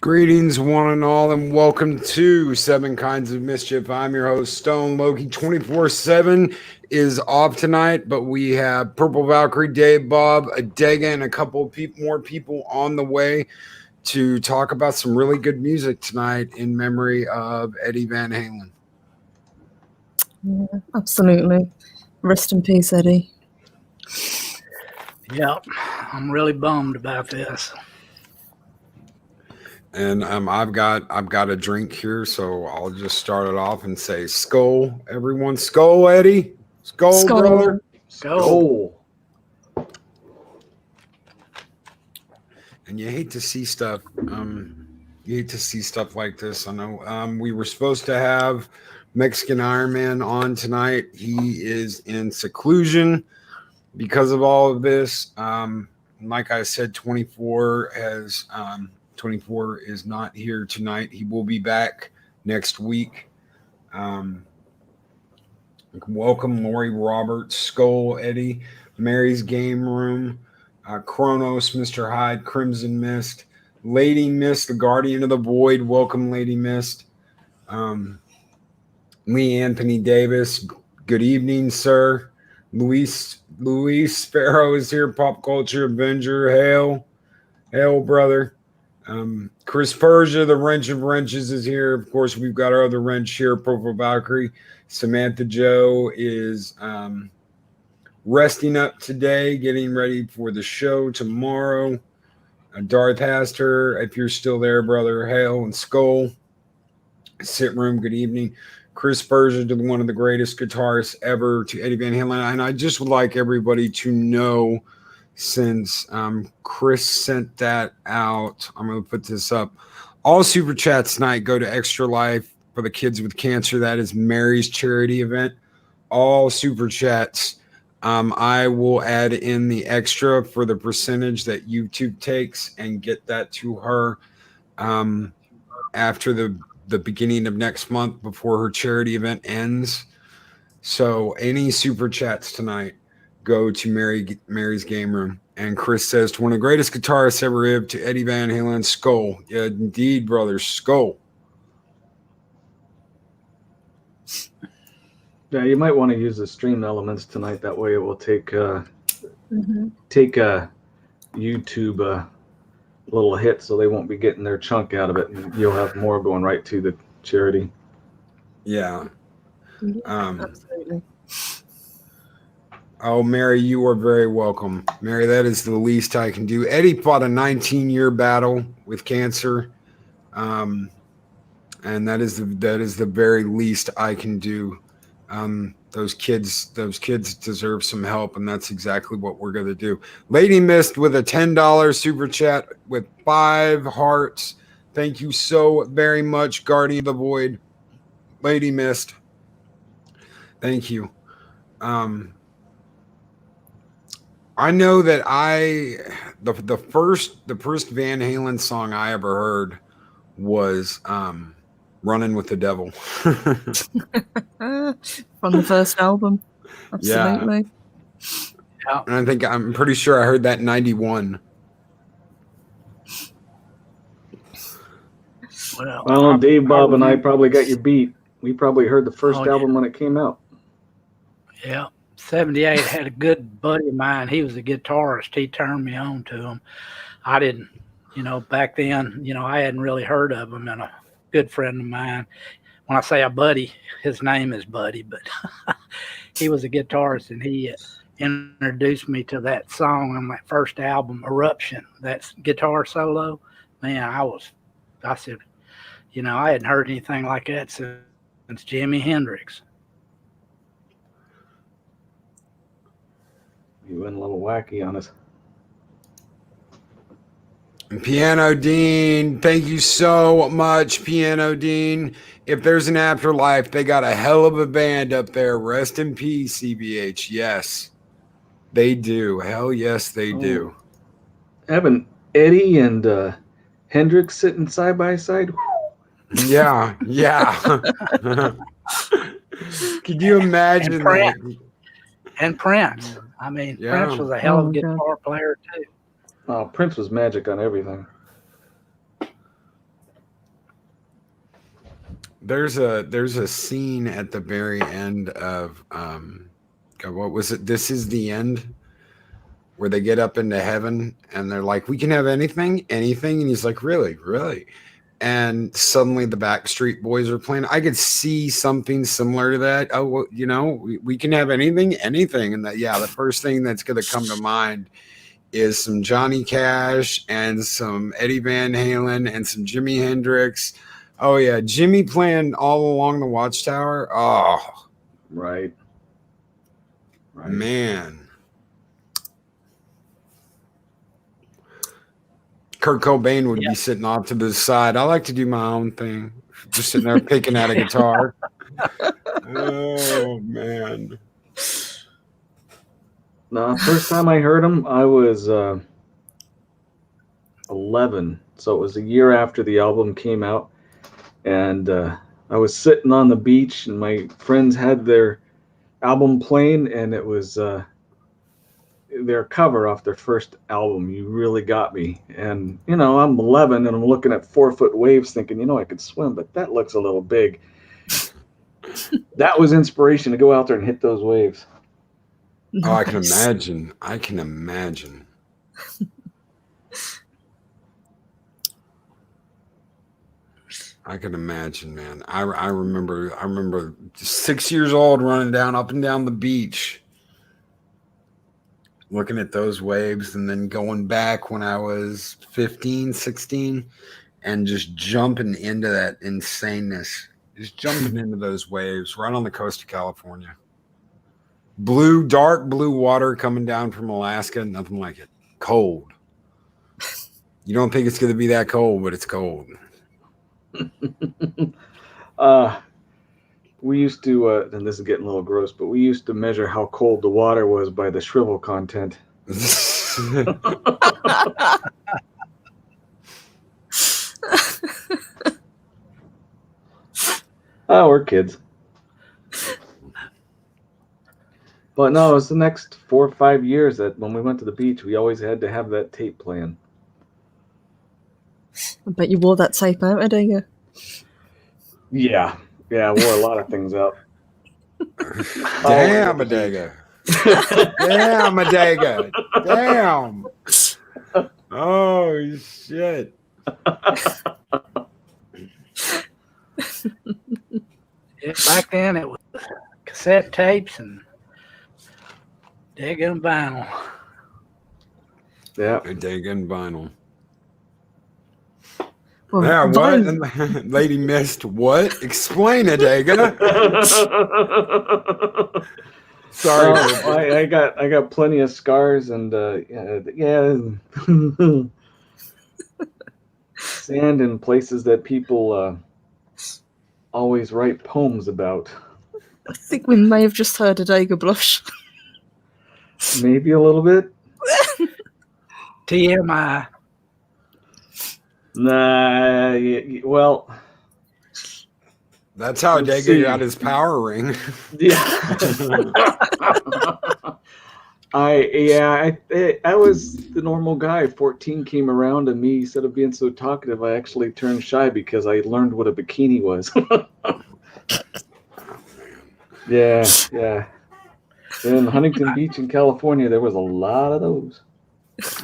Greetings, one and all, and welcome to Seven Kinds of Mischief. I'm your host, Stone Loki. 24/7 is off tonight, but we have Purple Valkyrie, Dave, Bob, Adega, and a couple of more people on the way to talk about some really good music tonight in memory of Eddie Van Halen. Yeah, absolutely. Rest in peace, Eddie. Yep, I'm really bummed about this. And I've got a drink here, so I'll just start it off and say, "Skull, everyone! Skull, Eddie! Skull, brother! Skull!" And you hate to see stuff. You hate to see stuff like this. I know. We were supposed to have Mexican Iron Man on tonight. He is in seclusion because of all of this. Like I said, 24 has. 24 is not here tonight. He will be back next week. Welcome, Lori Roberts, Skull, Eddie, Mary's Game Room, Kronos, Mr. Hyde, Crimson Mist, Lady Mist, the Guardian of the Void. Welcome, Lady Mist. Lee Anthony Davis. Good evening, sir. Luis Sparrow is here. Pop Culture Avenger. Hail, brother. Chris Persia, the Wrench of Wrenches, is here. Of course, we've got our other wrench here, Purple Valkyrie. Samantha Joe is resting up today, getting ready for the show tomorrow. Darth Haster, if you're still there, brother, hail, and Skull. Sit Room, good evening. Chris Persia, one of the greatest guitarists ever to Eddie Van Halen. And I just would like everybody to know, since Chris sent that out, I'm going to put this up. All super chats tonight go to Extra Life for the kids with cancer. That is Mary's charity event. All super chats. I will add in the extra for the percentage that YouTube takes and get that to her after the beginning of next month, before her charity event ends. So any super chats tonight go to Mary's Game Room. And Chris says, to one of the greatest guitarists ever lived, to Eddie Van Halen, Skull. Yeah, indeed, brother, Skull. Yeah, you might want to use the stream elements tonight. That way it will take YouTube a little hit, so they won't be getting their chunk out of it, and you'll have more going right to the charity. Yeah. Absolutely. Oh, Mary, you are very welcome. Mary, that is the least I can do. Eddie fought a 19-year battle with cancer. And that is the very least I can do. Those kids deserve some help, and that's exactly what we're going to do. Lady Mist with a $10 super chat with 5 hearts. Thank you so very much, Guardian of the Void. Lady Mist. Thank you. I know that the first Van Halen song I ever heard was Running with the Devil. From the first album. Absolutely. Yeah. And I'm pretty sure I heard that in 91. Well, Dave, Bob, and I probably got you beat. We probably heard the first album when it came out. Yeah. 78, had a good buddy of mine. He was a guitarist. He turned me on to him. I didn't, back then, I hadn't really heard of him. And a good friend of mine, when I say a buddy, his name is Buddy, but he was a guitarist, and he introduced me to that song on my first album, Eruption. That's guitar solo. Man, I said, I hadn't heard anything like that since Jimi Hendrix. You went a little wacky on us. And Piano Dean, thank you so much, Piano Dean. If there's an afterlife, they got a hell of a band up there. Rest in peace, CBH. Yes, they do. Hell yes, they do. Having Eddie and Hendrix sitting side by side. Yeah. Could you imagine that? And Prince. I mean, Prince was a hell of a guitar player too. Oh, Prince was magic on everything. There's a scene at the very end of God, what was it? This Is the End, where they get up into heaven and they're like, we can have anything, and he's like, really, really? And suddenly the Backstreet Boys are playing. I could see something similar to that. Oh, well, we can have anything. And that, the first thing that's going to come to mind is some Johnny Cash and some Eddie Van Halen and some Jimi Hendrix. Oh yeah, Jimmy playing All Along the Watchtower. Oh, Right. Man. Kurt Cobain would be sitting off to the side. I like to do my own thing. Just sitting there picking at a guitar. Oh, man. No, first time I heard him, I was 11. So it was a year after the album came out. And I was sitting on the beach, and my friends had their album playing, and it was their cover off their first album, You Really Got Me. And, I'm 11 and I'm looking at 4-foot waves thinking, I could swim, but that looks a little big. That was inspiration to go out there and hit those waves. Oh, I can imagine. I can imagine. I can imagine, man. I remember 6 years old running up and down the beach, looking at those waves, and then going back when I was 15, 16, and just jumping into that insaneness. Just jumping into those waves right on the coast of California. Dark blue water coming down from Alaska, nothing like it. Cold. You don't think it's going to be that cold, but it's cold. We used to, and this is getting a little gross, but we used to measure how cold the water was by the shrivel content. Oh, we're kids. But no, it was the next 4 or 5 years that when we went to the beach, we always had to have that tape playing. I bet you wore that tape out, didn't you? Yeah, I wore a lot of things out. Damn, Adega. Damn, Adega. Damn. Oh, shit. Back then it was cassette tapes and digging vinyl. Yeah. Digging vinyl. Well, Yeah, what? Lady missed what? Explain it, Aga. Sorry. I got plenty of scars and sand in places that people always write poems about. I think we may have just heard a Daga blush. Maybe a little bit. TMI. Nah, well. That's how Daga got his power ring. Yeah. I was the normal guy. 14 came around, and me, instead of being so talkative, I actually turned shy because I learned what a bikini was. Yeah. In Huntington Beach in California, there was a lot of those.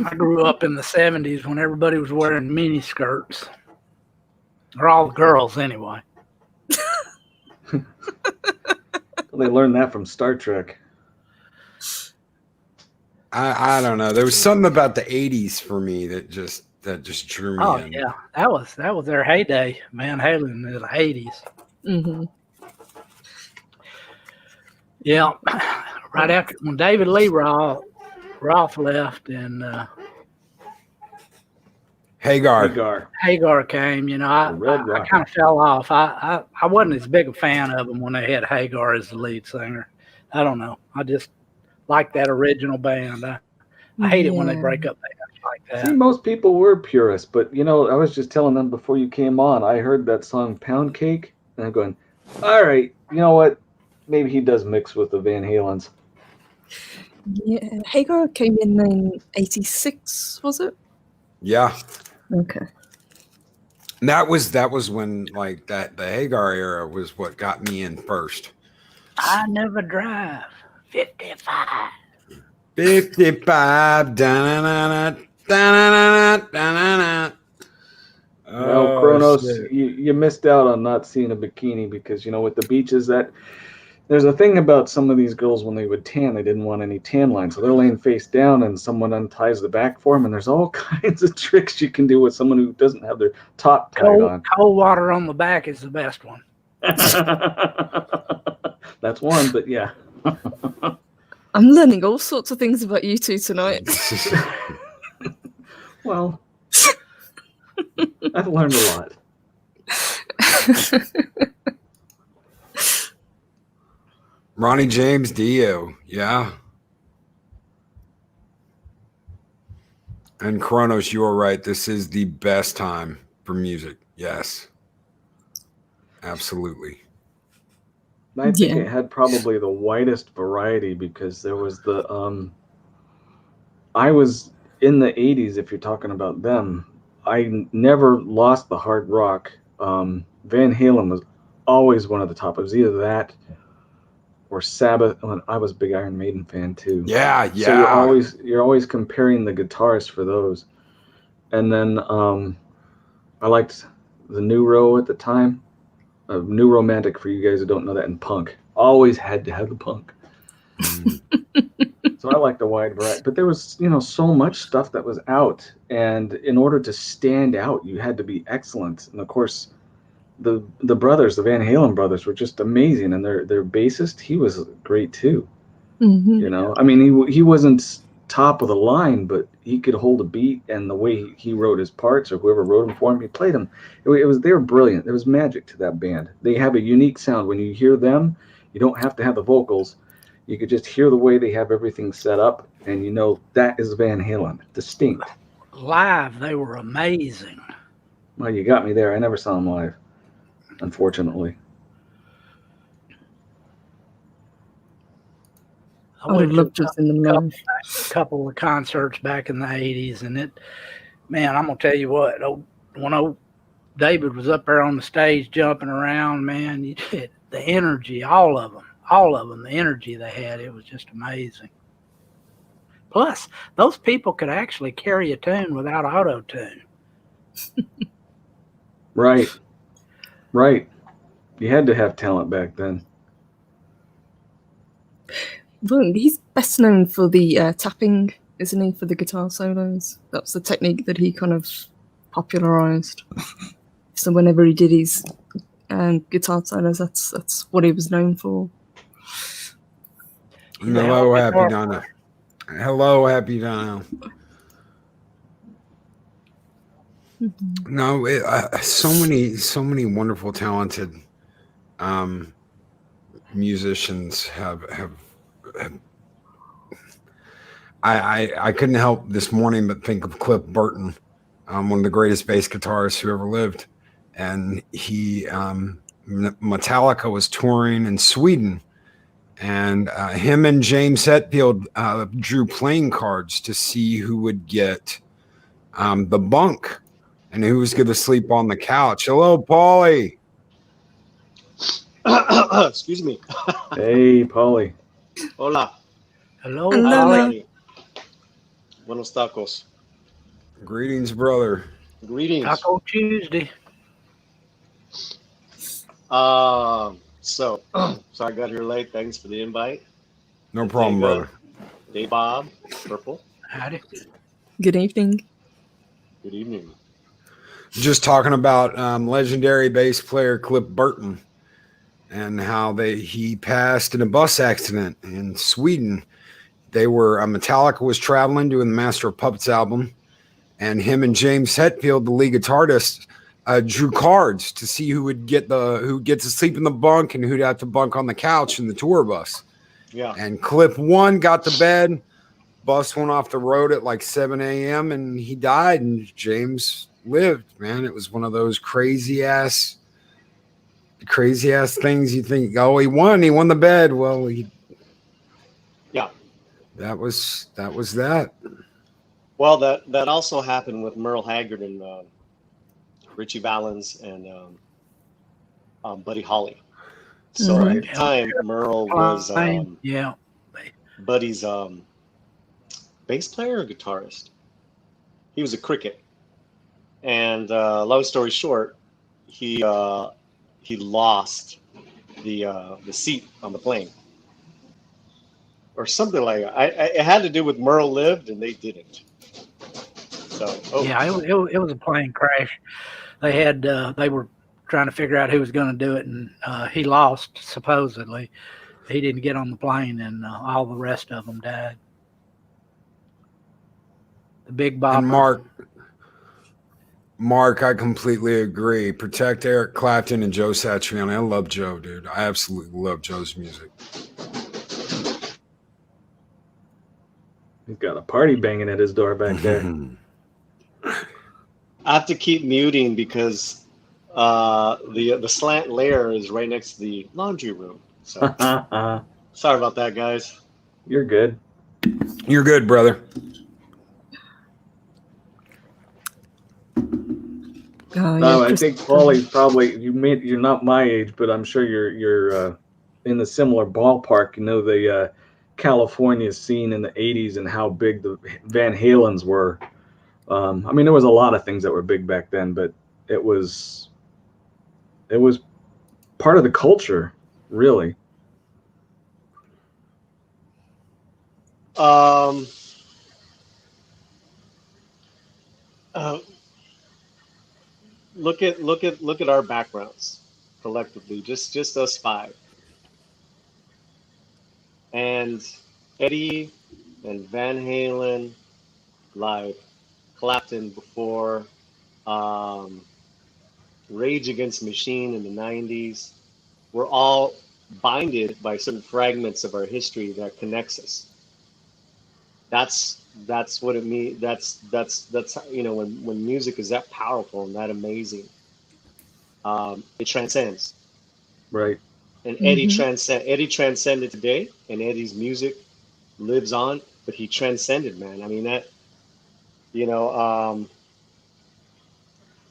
I grew up in the 70s when everybody was wearing mini skirts. Or all the girls, anyway. They learned that from Star Trek. I don't know. There was something about the 80s for me that just drew me in. Oh, yeah. That was their heyday. Van Halen in the 80s. Mm-hmm. Yeah. Right after, when David Lee Roth left and Hagar came, I kind of fell off. I wasn't as big a fan of them when they had Hagar as the lead singer. I don't know. I just like that original band. I hate it when they break up bands like that. See, most people were purists, but I was just telling them before you came on, I heard that song Pound Cake, and I'm going, all right, you know what? Maybe he does mix with the Van Halens. Yeah, Hagar came in 86, was it? Yeah. Okay. That was when like that the Hagar era was what got me in first. I never drive. 55. 55. Da-na-na-na, da-na-na-na, da-na-na. Well, Oh, Kronos, shit. you missed out on not seeing a bikini because, with the beaches, that there's a thing about some of these girls when they would tan, they didn't want any tan lines. So they're laying face down and someone unties the back for them. And there's all kinds of tricks you can do with someone who doesn't have their top tied on. Cold water on the back is the best one. That's one, but yeah. I'm learning all sorts of things about you two tonight. Well, I've learned a lot. Ronnie James Dio, yeah. And Kronos, you are right. This is the best time for music. Yes. Absolutely. I think it had probably the widest variety because there was I was in the 80s, if you're talking about them. I never lost the hard rock. Van Halen was always one of the top. It was either that or Sabbath. I was a big Iron Maiden fan too. Yeah. So you're always comparing the guitars for those. And then I liked the New Row at the time. New Romantic, for you guys who don't know that, in punk. Always had to have the punk. So I like the wide variety. But there was, so much stuff that was out. And in order to stand out, you had to be excellent. And of course, the brothers, the Van Halen brothers, were just amazing. And their bassist, he was great too. Mm-hmm. I mean, he wasn't top of the line, but he could hold a beat, and the way he wrote his parts, or whoever wrote them for him, he played them. They were brilliant. There was magic to that band. They have a unique sound. When you hear them, you don't have to have the vocals. You could just hear the way they have everything set up, and that is Van Halen, distinct. Live, they were amazing. Well, you got me there. I never saw them live, unfortunately. I would have loved to have seen them live. A couple of concerts back in the 80s, and I'm going to tell you what, when old David was up there on the stage jumping around, man, the energy, all of them, the energy they had, it was just amazing. Plus, those people could actually carry a tune without auto-tune. Right. You had to have talent back then. Well, he's best known for the tapping, isn't he, for the guitar solos? That's the technique that he kind of popularized. So whenever he did his guitar solos, that's what he was known for. Hello, Happy Donna. Hello, Happy Donna. Mm-hmm. No, so many wonderful, talented musicians have I couldn't help this morning but think of Cliff Burton, one of the greatest bass guitarists who ever lived. And Metallica was touring in Sweden, and him and James Hetfield drew playing cards to see who would get the bunk and who was going to sleep on the couch. Hello, Paulie. Excuse me. Hey, Paulie. Hola. Hello, Paulie. Buenos tacos. Greetings, brother. Greetings. Taco Tuesday. So I got here late. Thanks for the invite. No problem, brother. Hey, Bob. Purple. Howdy. Good evening. Good evening. Just talking about legendary bass player Cliff Burton and how he passed in a bus accident in Sweden. They were Metallica was traveling doing the Master of Puppets album, and him and James Hetfield, the lead guitarist, drew cards to see who gets to sleep in the bunk and who'd have to bunk on the couch in the tour bus. Yeah. And Cliff won, got to bed. Bus went off the road at like 7 a.m. and he died, and James lived. Man, it was one of those crazy ass things. You think, oh, he won the bed. Well, that was that. Well, that also happened with Merle Haggard and Richie Valens, and Buddy Holly. So Mhm. at the time, Merle was yeah. Buddy's bass player or guitarist. He was a cricket, and long story short, he lost the seat on the plane or something like that. It had to do with Merle lived and they didn't. So Yeah, it was a plane crash. They were trying to figure out who was going to do it, and he lost, supposedly. He didn't get on the plane, and all the rest of them died. The Big Bopper. And Mark, I completely agree. Protect Eric Clapton and Joe Satriani. I love Joe, dude. I absolutely love Joe's music. He's got a party banging at his door back there. I have to keep muting because the slant layer is right next to the laundry room. So sorry about that, guys. You're good. You're good, brother. Oh, I think Paulie's probably you're not my age, but I'm sure you're in the similar ballpark. You know the California scene in the '80s and how big the Van Halens were. I mean, there was a lot of things that were big back then, but it was part of the culture, really. Look at our backgrounds collectively, just us five. And Eddie and Van Halen, like Clapton before, Rage Against the Machine in the 90s, we're all binded by certain fragments of our history that connects us. That's what it means. That's when music is that powerful and that amazing, it transcends. Right. And Eddie transcended today, and Eddie's music lives on, but he transcended, man. I mean that,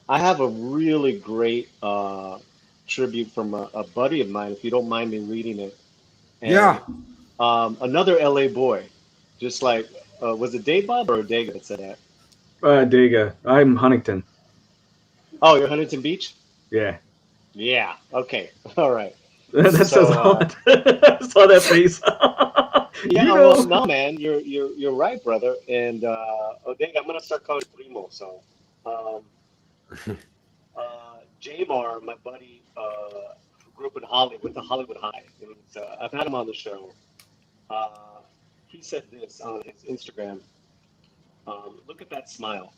I have a really great tribute from a buddy of mine, if you don't mind me reading it. And, Yeah. Another LA boy, just like, was it Dave Bob or Dega that said that? Dega. I'm Huntington. Oh, you're Huntington Beach? Yeah. Yeah. Okay. All right. That says a lot. I saw that face. Yeah. Well, no, man, you're right, brother. And Dega, I'm gonna start calling you Primo. So, Jamar, my buddy, who grew up in Hollywood, went to Hollywood High. And I've had him on the show. He said this on his Instagram. Look at that smile.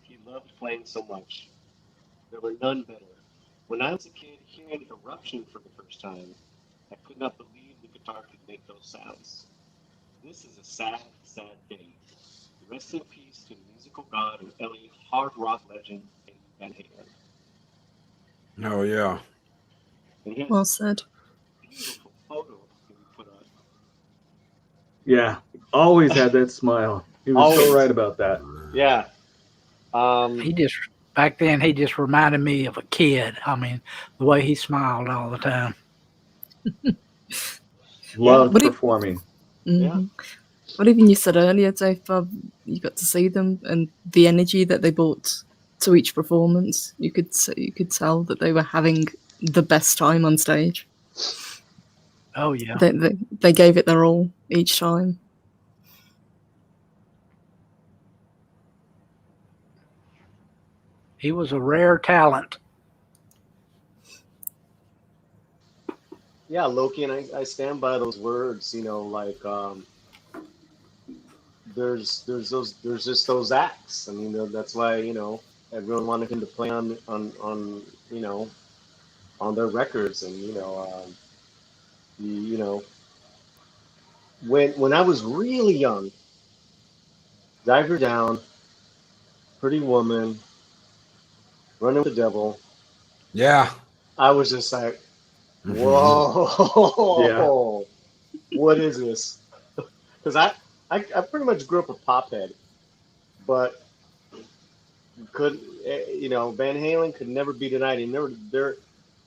He loved playing so much. There were none better. When I was a kid, hearing Eruption for the first time, I could not believe the guitar could make those sounds. This is a sad, sad day. Rest in peace to the musical god and LA hard rock legend, Eddie Van Halen. Oh, yeah. And he has well said. a beautiful photo that we put up. Yeah. Always had that smile. He was so right about that. Yeah. Back then, he just reminded me of a kid. I mean, the way he smiled all the time. Loved performing. Mm-hmm. Well, even you said earlier, Dave, you got to see them and the energy that they brought to each performance. You could tell that they were having the best time on stage. Oh yeah, they gave it their all each time. He was a rare talent. Yeah, Loki, and I stand by those words. Like there's just those acts. I mean, that's why everyone wanted him to play on their records, and when I was really young, Dive Her Down, Pretty Woman, Running with the Devil. Yeah. I was just like, whoa, what is this? Because I pretty much grew up a pop head, but could, Van Halen could never be denied. He never, they're,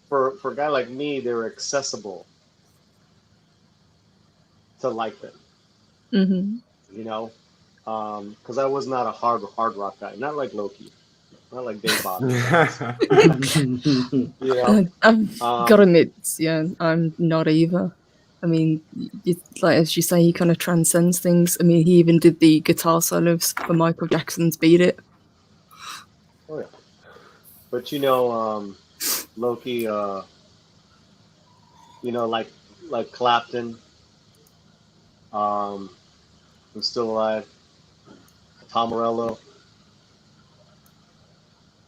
for a guy like me, they were accessible to like them, Hmm. because I was not a hard rock guy, not like Loki, not like Dave Bobby. I've got to admit, yeah, I'm not either. I mean, like as you say, he kind of transcends things. I mean, he even did the guitar solos for Michael Jackson's "Beat It." Oh yeah, but Loki, like Clapton, who's still alive, Tom Morello.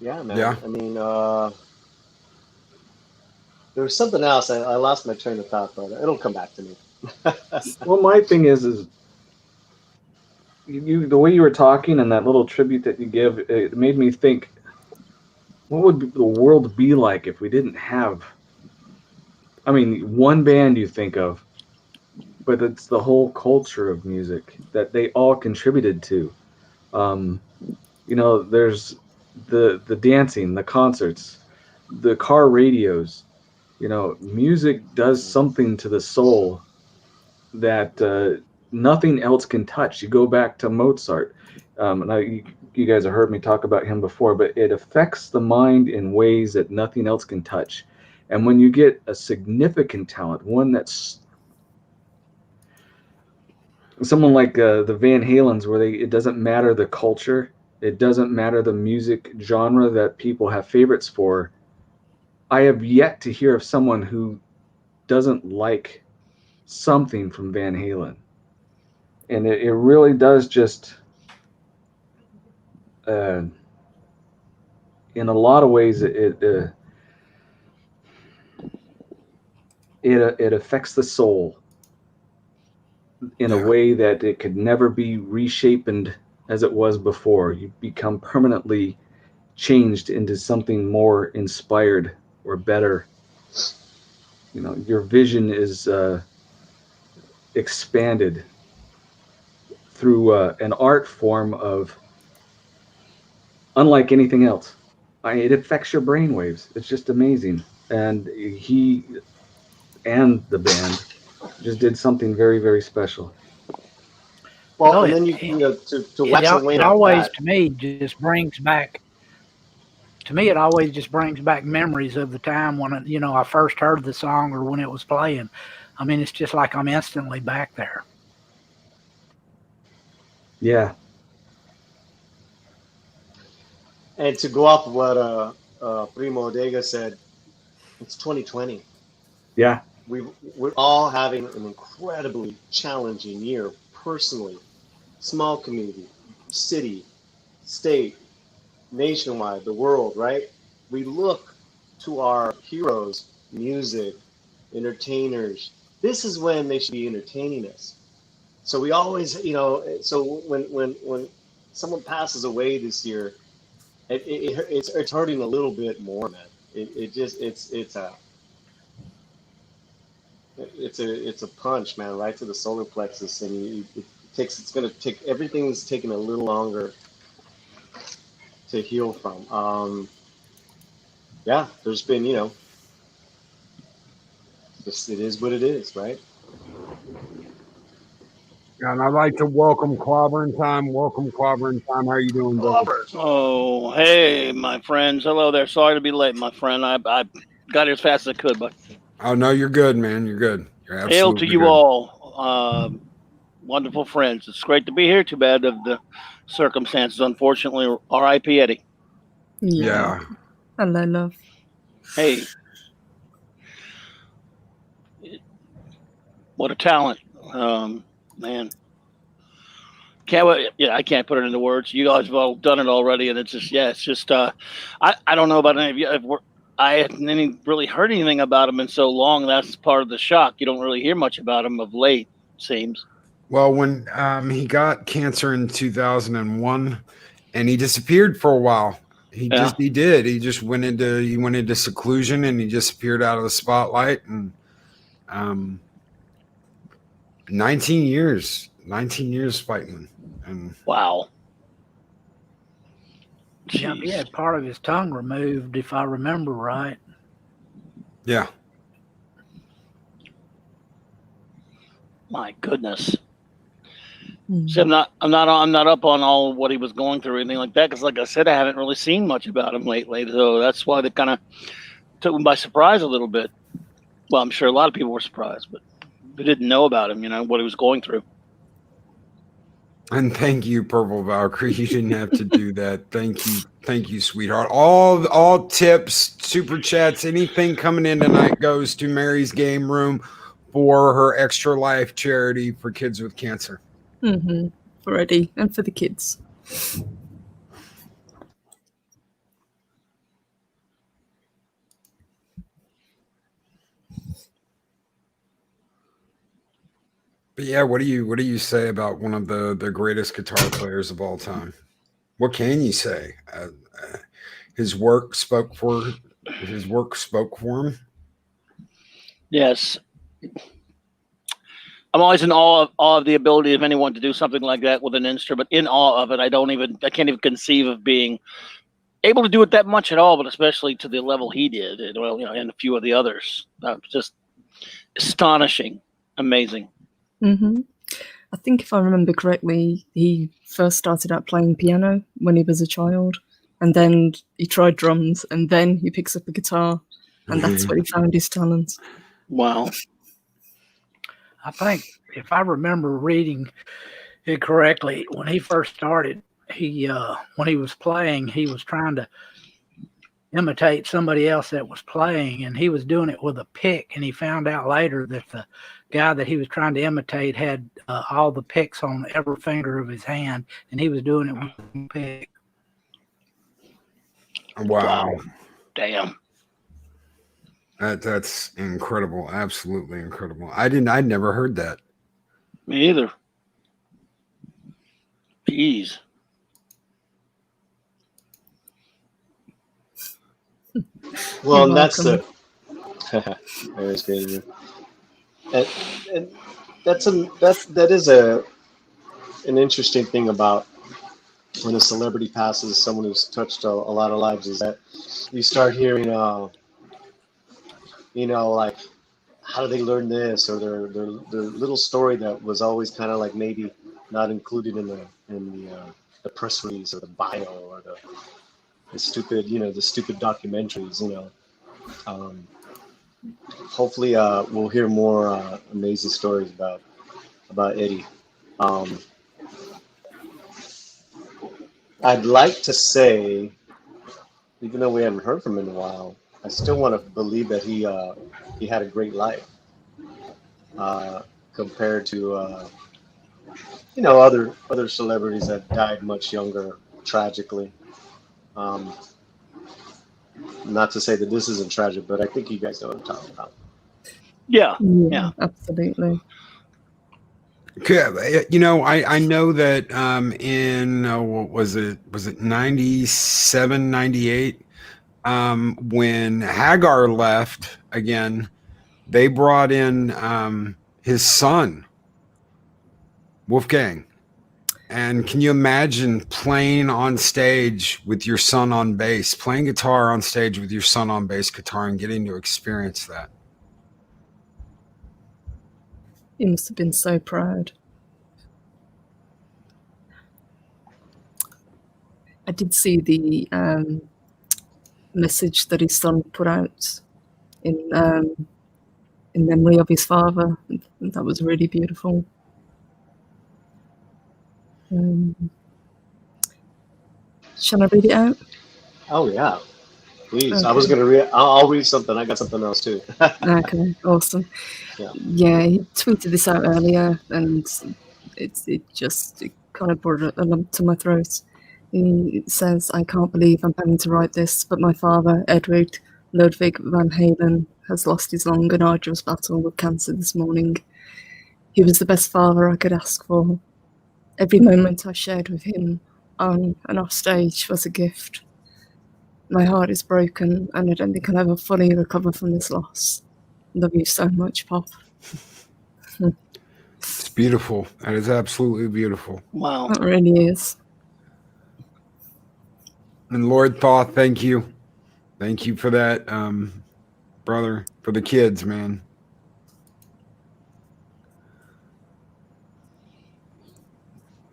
Yeah, man. Yeah. I mean, there was something else. I lost my train of thought, but it'll come back to me. Well, my thing is you the way you were talking and that little tribute that you give, it made me think, what would the world be like if we didn't have? I mean, one band you think of, but it's the whole culture of music that they all contributed to. There's the dancing, the concerts, the car radios. Music does something to the soul that nothing else can touch. You go back to Mozart, and you guys have heard me talk about him before, but it affects the mind in ways that nothing else can touch. And when you get a significant talent, one that's someone like the Van Halens, where it doesn't matter the culture, it doesn't matter the music genre that people have favorites for. I have yet to hear of someone who doesn't like something from Van Halen. And it really does just, in a lot of ways, it affects the soul in a way that it could never be reshaped as it was before. You become permanently changed into something more inspired or better. Your vision is expanded through an art form of unlike anything else. It affects your brainwaves. It's just amazing. And he and the band just did something very, very special. Well, Oh, and then to wax and wane it off always, that. to me, just brings back. To me, it always just brings back memories of the time when I first heard the song or when it was playing. I mean, it's just like I'm instantly back there. Yeah. And to go off of what Primo Odega said, it's 2020. Yeah. We're all having an incredibly challenging year personally, small community, city, state, nationwide, the world, right? We look to our heroes, music, entertainers. This is when they should be entertaining us. So we always, so when someone passes away this year, it's hurting a little bit more, man. It's a punch, man, right to the solar plexus, and it's gonna take everything's taking a little longer to heal from. Yeah, there's been, just it is what it is, right? And I'd like to welcome Clobbering Time. Welcome, Clobbering Time. How are you doing, brother? Oh, hey, my friends. Hello there. Sorry to be late, my friend. I got here as fast as I could, but Oh, no, you're good, man. You're good. You're hail absolutely to you good. all, wonderful friends. It's great to be here. Too bad of the circumstances, unfortunately. R.I.P. Eddie. Yeah. Hello, love. Hey, what a talent, man. I can't put it into words. You guys have all done it already, and it's just. I don't know about any of you. I hadn't really heard anything about him in so long. That's part of the shock. You don't really hear much about him of late, it seems. Well, when he got cancer in 2001, and he disappeared for a while. He did. He just went into seclusion, and he disappeared out of the spotlight. And 19 years fighting. And wow. Yep, he had part of his tongue removed, if I remember right. Yeah. My goodness. Mm. See, I'm not up on all what he was going through or anything like that because, like I said, I haven't really seen much about him lately. So that's why they kind of took him by surprise a little bit. Well, I'm sure a lot of people were surprised, but they didn't know about him. What he was going through. And thank you, Purple Valkyrie. You didn't have to do that. Thank you, sweetheart. All tips, super chats, anything coming in tonight goes to Mary's Game Room for her Extra Life charity for kids with cancer. Mm-hmm. For Eddie and for the kids. But yeah, what do you say about one of the greatest guitar players of all time? What can you say? His work spoke for him. Yes. I'm always in awe of the ability of anyone to do something like that with an instrument. In awe of it. I can't even conceive of being able to do it that much at all, but especially to the level he did, and and a few of the others. Just astonishing, amazing. Mm-hmm. I think if I remember correctly, he first started out playing piano when he was a child, and then he tried drums, and then he picks up a guitar, and that's where he found his talent. Wow. I think if I remember reading it correctly, when he first started, when he was playing, he was trying to imitate somebody else that was playing, and he was doing it with a pick, and he found out later that the guy that he was trying to imitate had all the picks on every finger of his hand, and he was doing it with a pick. Wow. Damn. That's incredible. Absolutely incredible. I'd never heard that. Me either. Jeez. Well, and that's the. That's great. And that is an interesting thing about when a celebrity passes, someone who's touched a lot of lives, is that you start hearing, like, how do they learn this, or their little story that was always kind of like maybe not included in the press release or the bio or the stupid documentaries. Hopefully, we'll hear more amazing stories about Eddie. I'd like to say, even though we haven't heard from him in a while, I still want to believe that he had a great life compared to other celebrities that died much younger, tragically. Not to say that this isn't tragic, but I think you guys know what I'm talking about. Yeah. Absolutely. Okay, I know that in what was it 97, 98, when Hagar left again, they brought in his son Wolfgang. And can you imagine playing on stage with your son on bass, playing guitar on stage with your son on bass guitar, and getting to experience that? He must have been so proud. I did see the message that his son put out in memory of his father. And that was really beautiful. Shall I read it out? Oh yeah, please. Okay. I was gonna read. I'll read something. I got something else too. Okay, awesome. Yeah, he tweeted this out earlier, and it kind of brought a lump to my throat. He says, "I can't believe I'm having to write this, but my father, Edward Ludwig Van Halen, has lost his long and arduous battle with cancer this morning. He was the best father I could ask for. Every moment I shared with him on and off stage was a gift. My heart is broken, and I don't think I'll ever fully recover from this loss. Love you so much, Pop." It's beautiful. That is absolutely beautiful. Wow. That really is. And Lord Thaw, thank you. Thank you for that, brother, for the kids, man.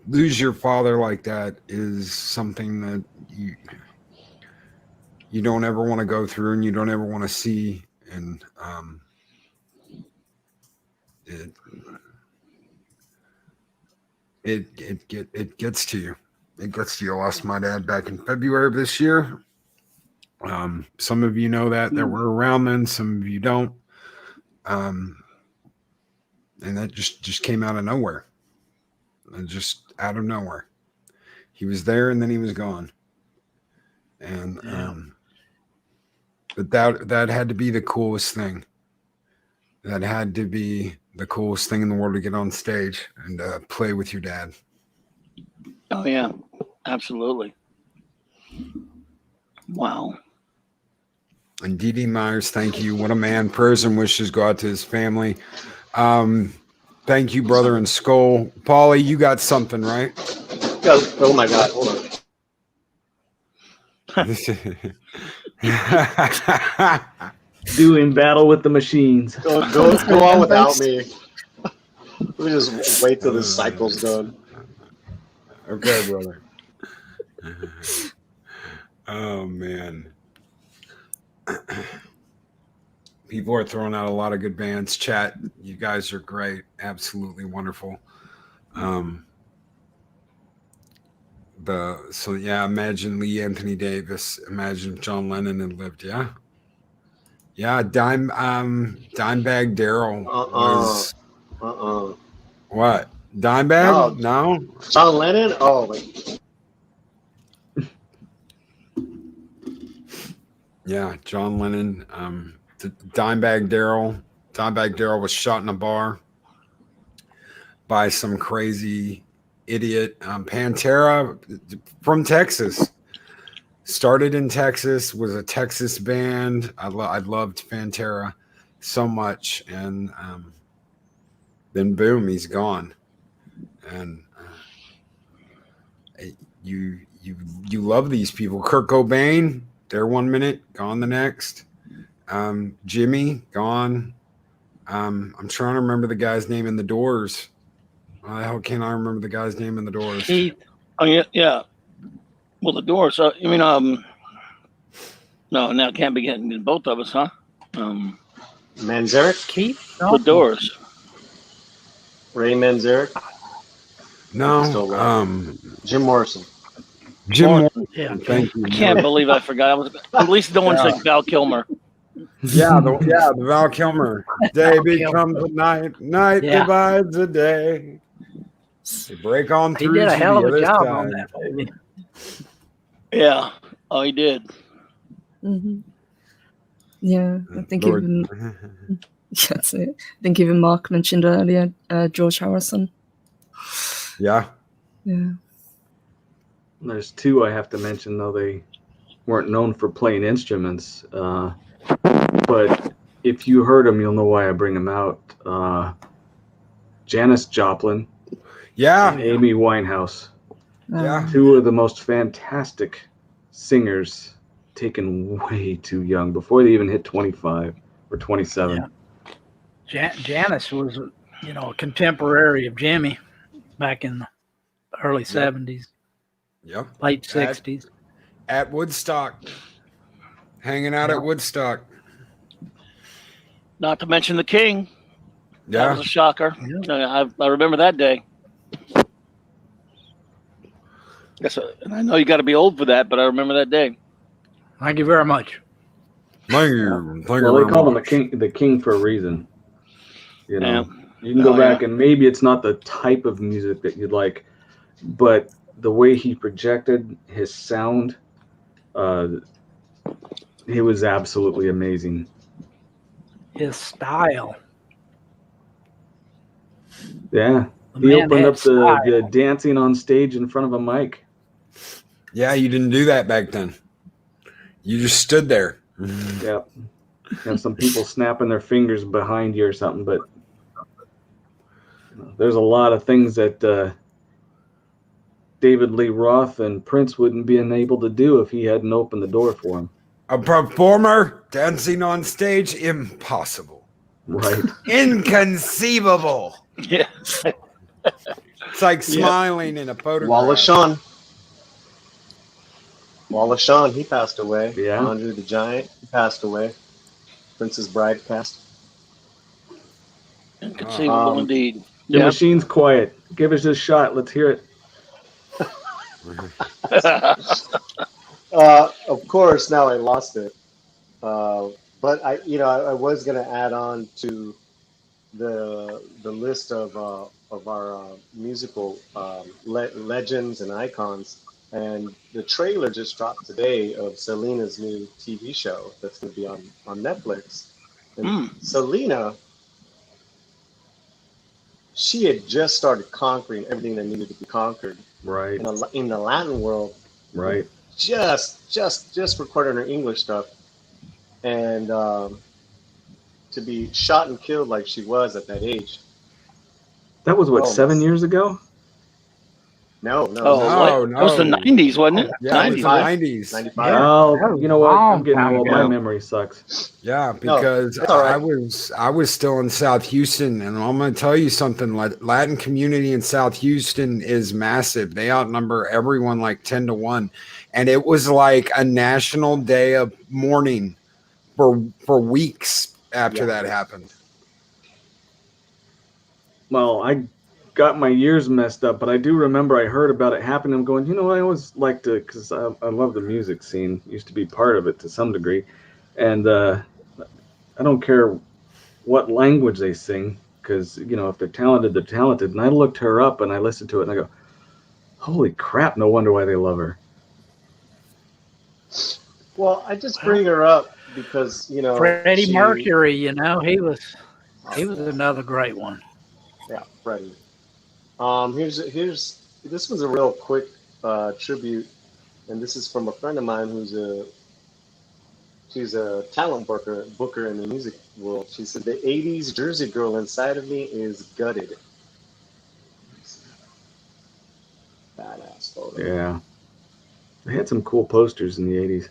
Lose your father like that is something that you don't ever want to go through and you don't ever want to see. And it gets to you. It gets to you. I lost my dad back in February of this year. Some of you know that were around then. Some of you don't. And that just came out of nowhere. And just out of nowhere. He was there and then he was gone. And but that had to be the coolest thing. That had to be the coolest thing in the world to get on stage and play with your dad. Oh yeah, absolutely. Wow. And Dee Myers, thank you. What a man. Prayers and wishes go out to his family. Thank you, brother in Skull. Paulie, you got something, right? Oh my God, hold on. Doing battle with the machines. Go on without me. Let me just wait till this cycle's done. Okay, brother. Oh, man. People are throwing out a lot of good bands. Chat, you guys are great. Absolutely wonderful. Imagine Lee Anthony Davis. Imagine if John Lennon had lived. Yeah. Dimebag Daryl was what? Dimebag? No. John Lennon? Oh wait. Yeah, John Lennon. Dimebag Daryl. Dimebag Daryl was shot in a bar by some crazy idiot. Pantera from Texas. Started in Texas, was a Texas band. I loved Pantera so much, and then boom, he's gone. And you love these people. Kurt Cobain, there 1 minute, gone the next. Jimmy, gone. I'm trying to remember the guy's name in the Doors. Why the hell can't I remember the guy's name in the Doors? Keith. Oh yeah. Well, the Doors. You mean No, now it can't be getting both of us, huh? Manzarek? Keith? The Doors. Ray Manzarek? No. Jim Morrison. Jim Morrison. Yeah. Thank you. I can't believe I forgot. At least no one said Val Kilmer. The Val Kilmer. Day becomes a night. Night divides a day. They break on He through did to a hell of the a other job side. on that movie. Yeah. Oh, he did. Mm-hmm. Yeah, I think Lord. even that's it. I think even Mark mentioned earlier George Harrison. Yeah. Yeah. There's two I have to mention, though they weren't known for playing instruments. But if you heard them, you'll know why I bring them out. Janice Joplin, Yeah. Amy Winehouse. Yeah. Two of the most fantastic singers taken way too young, before they even hit 25 or 27. Yeah. Janice was, a contemporary of Jimmy back in the early 70s, Yep. late 60s. At Woodstock. Hanging out at Woodstock. Not to mention the King. Yeah. That was a shocker. Yeah. I remember that day. And I know you got to be old for that, but I remember that day. Thank you very much. Thank you. Well, they call him the king for a reason. You know, Yeah. you can go back and maybe it's not the type of music that you'd like, but the way he projected his sound, it was absolutely amazing. His style. Yeah. He opened up the dancing on stage in front of a mic. Yeah, you didn't do that back then. You just stood there. Yep. Have some people snapping their fingers behind you or something, but there's a lot of things that David Lee Roth and Prince wouldn't be able to do if he hadn't opened the door for him. A performer dancing on stage? Impossible. Right. Inconceivable. Yeah. It's like smiling in a photograph. Wallace Shawn, he passed away. Yeah. Andre the Giant, he passed away. Princess Bride passed. Inconceivable indeed. The Yep. machine's quiet. Give us a shot. Let's hear it. Of course, now I lost it. But I was gonna add on to the list of our musical legends and icons, and the trailer just dropped today of Selena's new TV show that's gonna be on Netflix. And Selena, she had just started conquering everything that needed to be conquered. Right. In the Latin world. Right. Just recording her English stuff, and to be shot and killed like she was at that age. That was what, 7 years ago? No. It was the 90s, wasn't it? Yeah, it was the 90s. 95. Oh, you know what? I'm getting Long old. time My ago. memory sucks. Yeah, because that's all right. I was still in South Houston, and I'm going to tell you something. Latin community in South Houston is massive. They outnumber everyone like 10-1, and it was like a national day of mourning for weeks after that happened. Well, I got my years messed up, but I do remember I heard about it happening. I'm going, I always liked to, because I love the music scene, used to be part of it to some degree, and I don't care what language they sing, because if they're talented, they're talented. And I looked her up and I listened to it and I go, holy crap, no wonder why they love her. Well, I just bring her up because Freddie Mercury, he was another great one. Yeah, Freddie. Here's this was a real quick tribute, and this is from a friend of mine she's a talent booker in the music world. She said the '80s Jersey girl inside of me is gutted. Badass photo. Yeah. They had some cool posters in the 80s.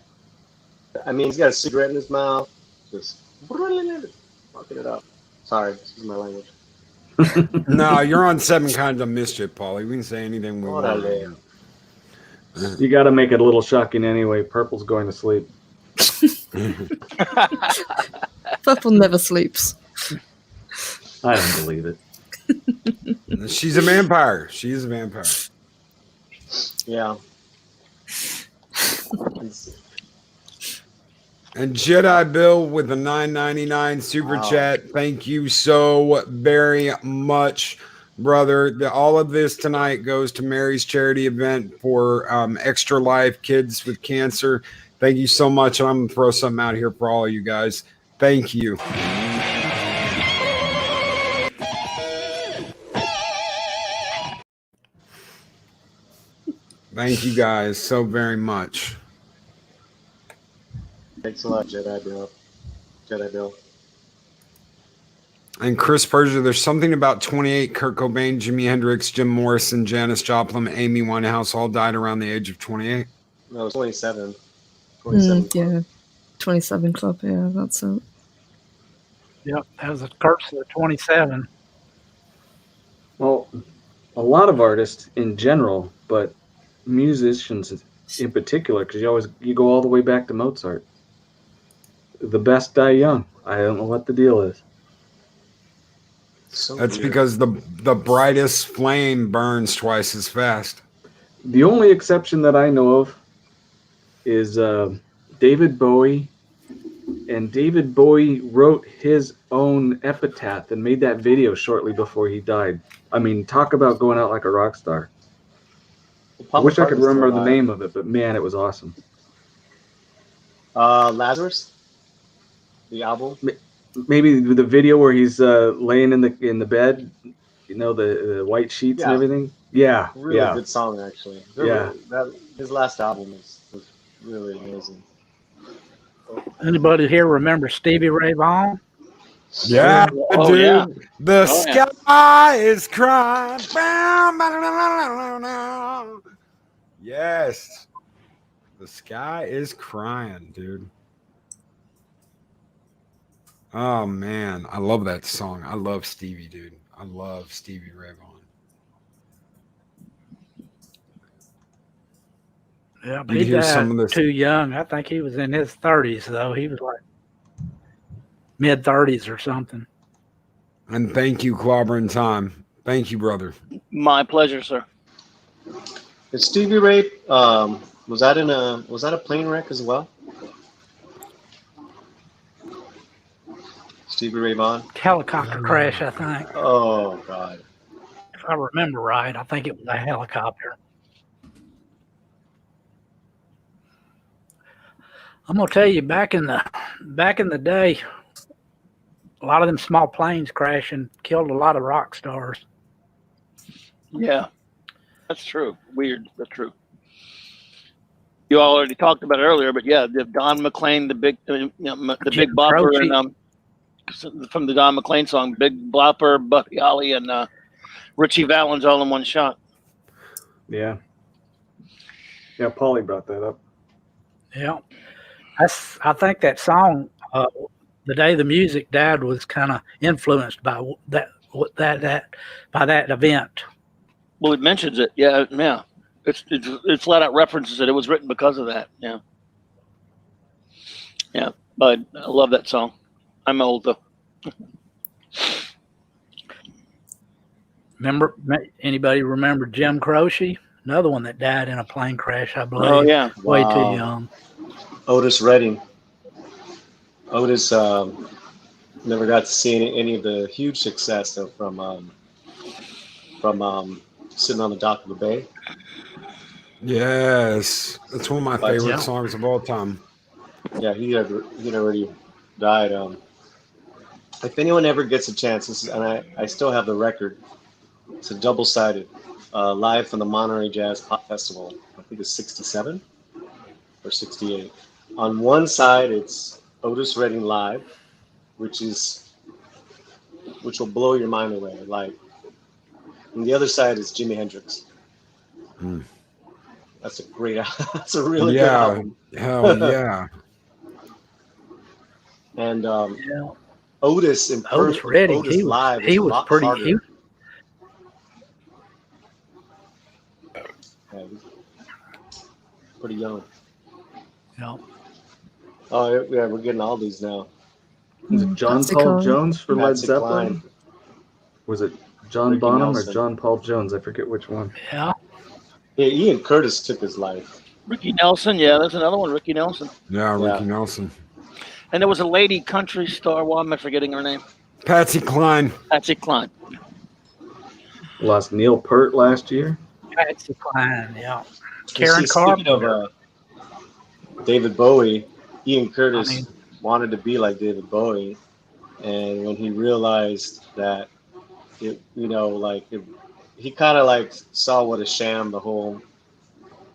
I mean, he's got a cigarette in his mouth, just fucking it up. Sorry, excuse my language. No, you're on 7 Kinds of Mischief, Paulie. We can say anything we want. You got to make it a little shocking anyway. Purple's going to sleep. Purple never sleeps. I don't believe it. She's a vampire. She is a vampire. Yeah. And Jedi Bill with a $9.99 super chat. Thank you so very much, brother. All of this tonight goes to Mary's charity event for Extra Life Kids with Cancer. Thank you so much. And I'm going to throw something out here for all of you guys. Thank you. Thank you guys so very much. Thanks a lot, Jedi Bill. And Chris Persia, there's something about 28, Kurt Cobain, Jimi Hendrix, Jim Morrison, Janice Joplin, Amy Winehouse all died around the age of 28. No, it was 27. 27 yeah. 27 Club, yeah, that's it. Yep, that was a curse of the 27. Well, a lot of artists in general, but musicians in particular, because you go all the way back to Mozart. The best die young. I don't know what the deal is. That's because the brightest flame burns twice as fast. The only exception that I know of is David Bowie. And David Bowie wrote his own epitaph and made that video shortly before he died. I mean, talk about going out like a rock star. I wish I could remember the name of it, but man, it was awesome. Lazarus? The album? Maybe the video where he's laying in the bed, the white sheets and everything. Yeah, really good song actually. His last album was really amazing. Anybody here remember Stevie Ray Vaughan? Yeah, dude. Yeah. The sky is crying. Yes. The sky is crying, dude. Oh man, I love that song. I love Stevie, dude. I love Stevie Ray Vaughan. Yeah, but You he can hear some died of this. too young. I think he was in his 30s, though. He was like mid 30s or something. And thank you, Clobbering Time. Thank you, brother. My pleasure, sir. Is Stevie Ray was that a plane wreck as well? Stevie Ray Vaughan? Helicopter crash, I think. Oh God. If I remember right, I think it was a helicopter. I'm gonna tell you, back in the day, a lot of them small planes crashed and killed a lot of rock stars. Yeah, that's true. Weird, but true. You already talked about it earlier, but yeah, the Don McLean, the big bopper, Croce. and from the Don McLean song, Big Bopper, Buddy Holly, and Richie Valens all in one shot. Yeah. Yeah, Paulie brought that up. Yeah, I think that song, "The Day the Music Died," was kind of influenced by that event. Well, it mentions it. Yeah. It's flat out references it. It was written because of that. Yeah. Yeah, but I love that song. I'm old though. Anybody remember Jim Croce? Another one that died in a plane crash, I believe. Oh yeah. Way Wow. too young. Otis Redding. Otis never got to see any of the huge success from sitting on the dock of the bay. Yes. That's one of my favorite Yeah. songs of all time. Yeah, he had already died. If anyone ever gets a chance, and I still have the record. It's a double-sided, live from the Monterey Jazz Pop Festival. I think it's '67 or '68. On one side, it's Otis Redding live, which will blow your mind away. Like, and the other side is Jimi Hendrix. Mm. That's a great. That's a really good album. Hell yeah. And Yeah. Otis Redding, Otis he live was is a lot pretty. harder. Yeah, he's pretty young. Yeah. Oh yeah, we're getting all these now. Was it John Patsy Paul Cline. Jones for Led Patsy Zeppelin? Cline. Was it John Ricky Bonham Nelson. or John Paul Jones? I forget which one. Yeah. Yeah, Ian Curtis took his life. Ricky Nelson. Yeah, there's another one. Ricky Nelson. Yeah, Yeah. Ricky Nelson. And there was a lady country star. Why am I forgetting her name? Patsy Cline. Patsy Cline. Lost Neil Peart last year. Patsy Cline. Yeah. You Karen see, speaking Carpenter. of David Bowie, Ian Curtis I mean- wanted to be like David Bowie, and when he realized that he kind of like saw what a sham the whole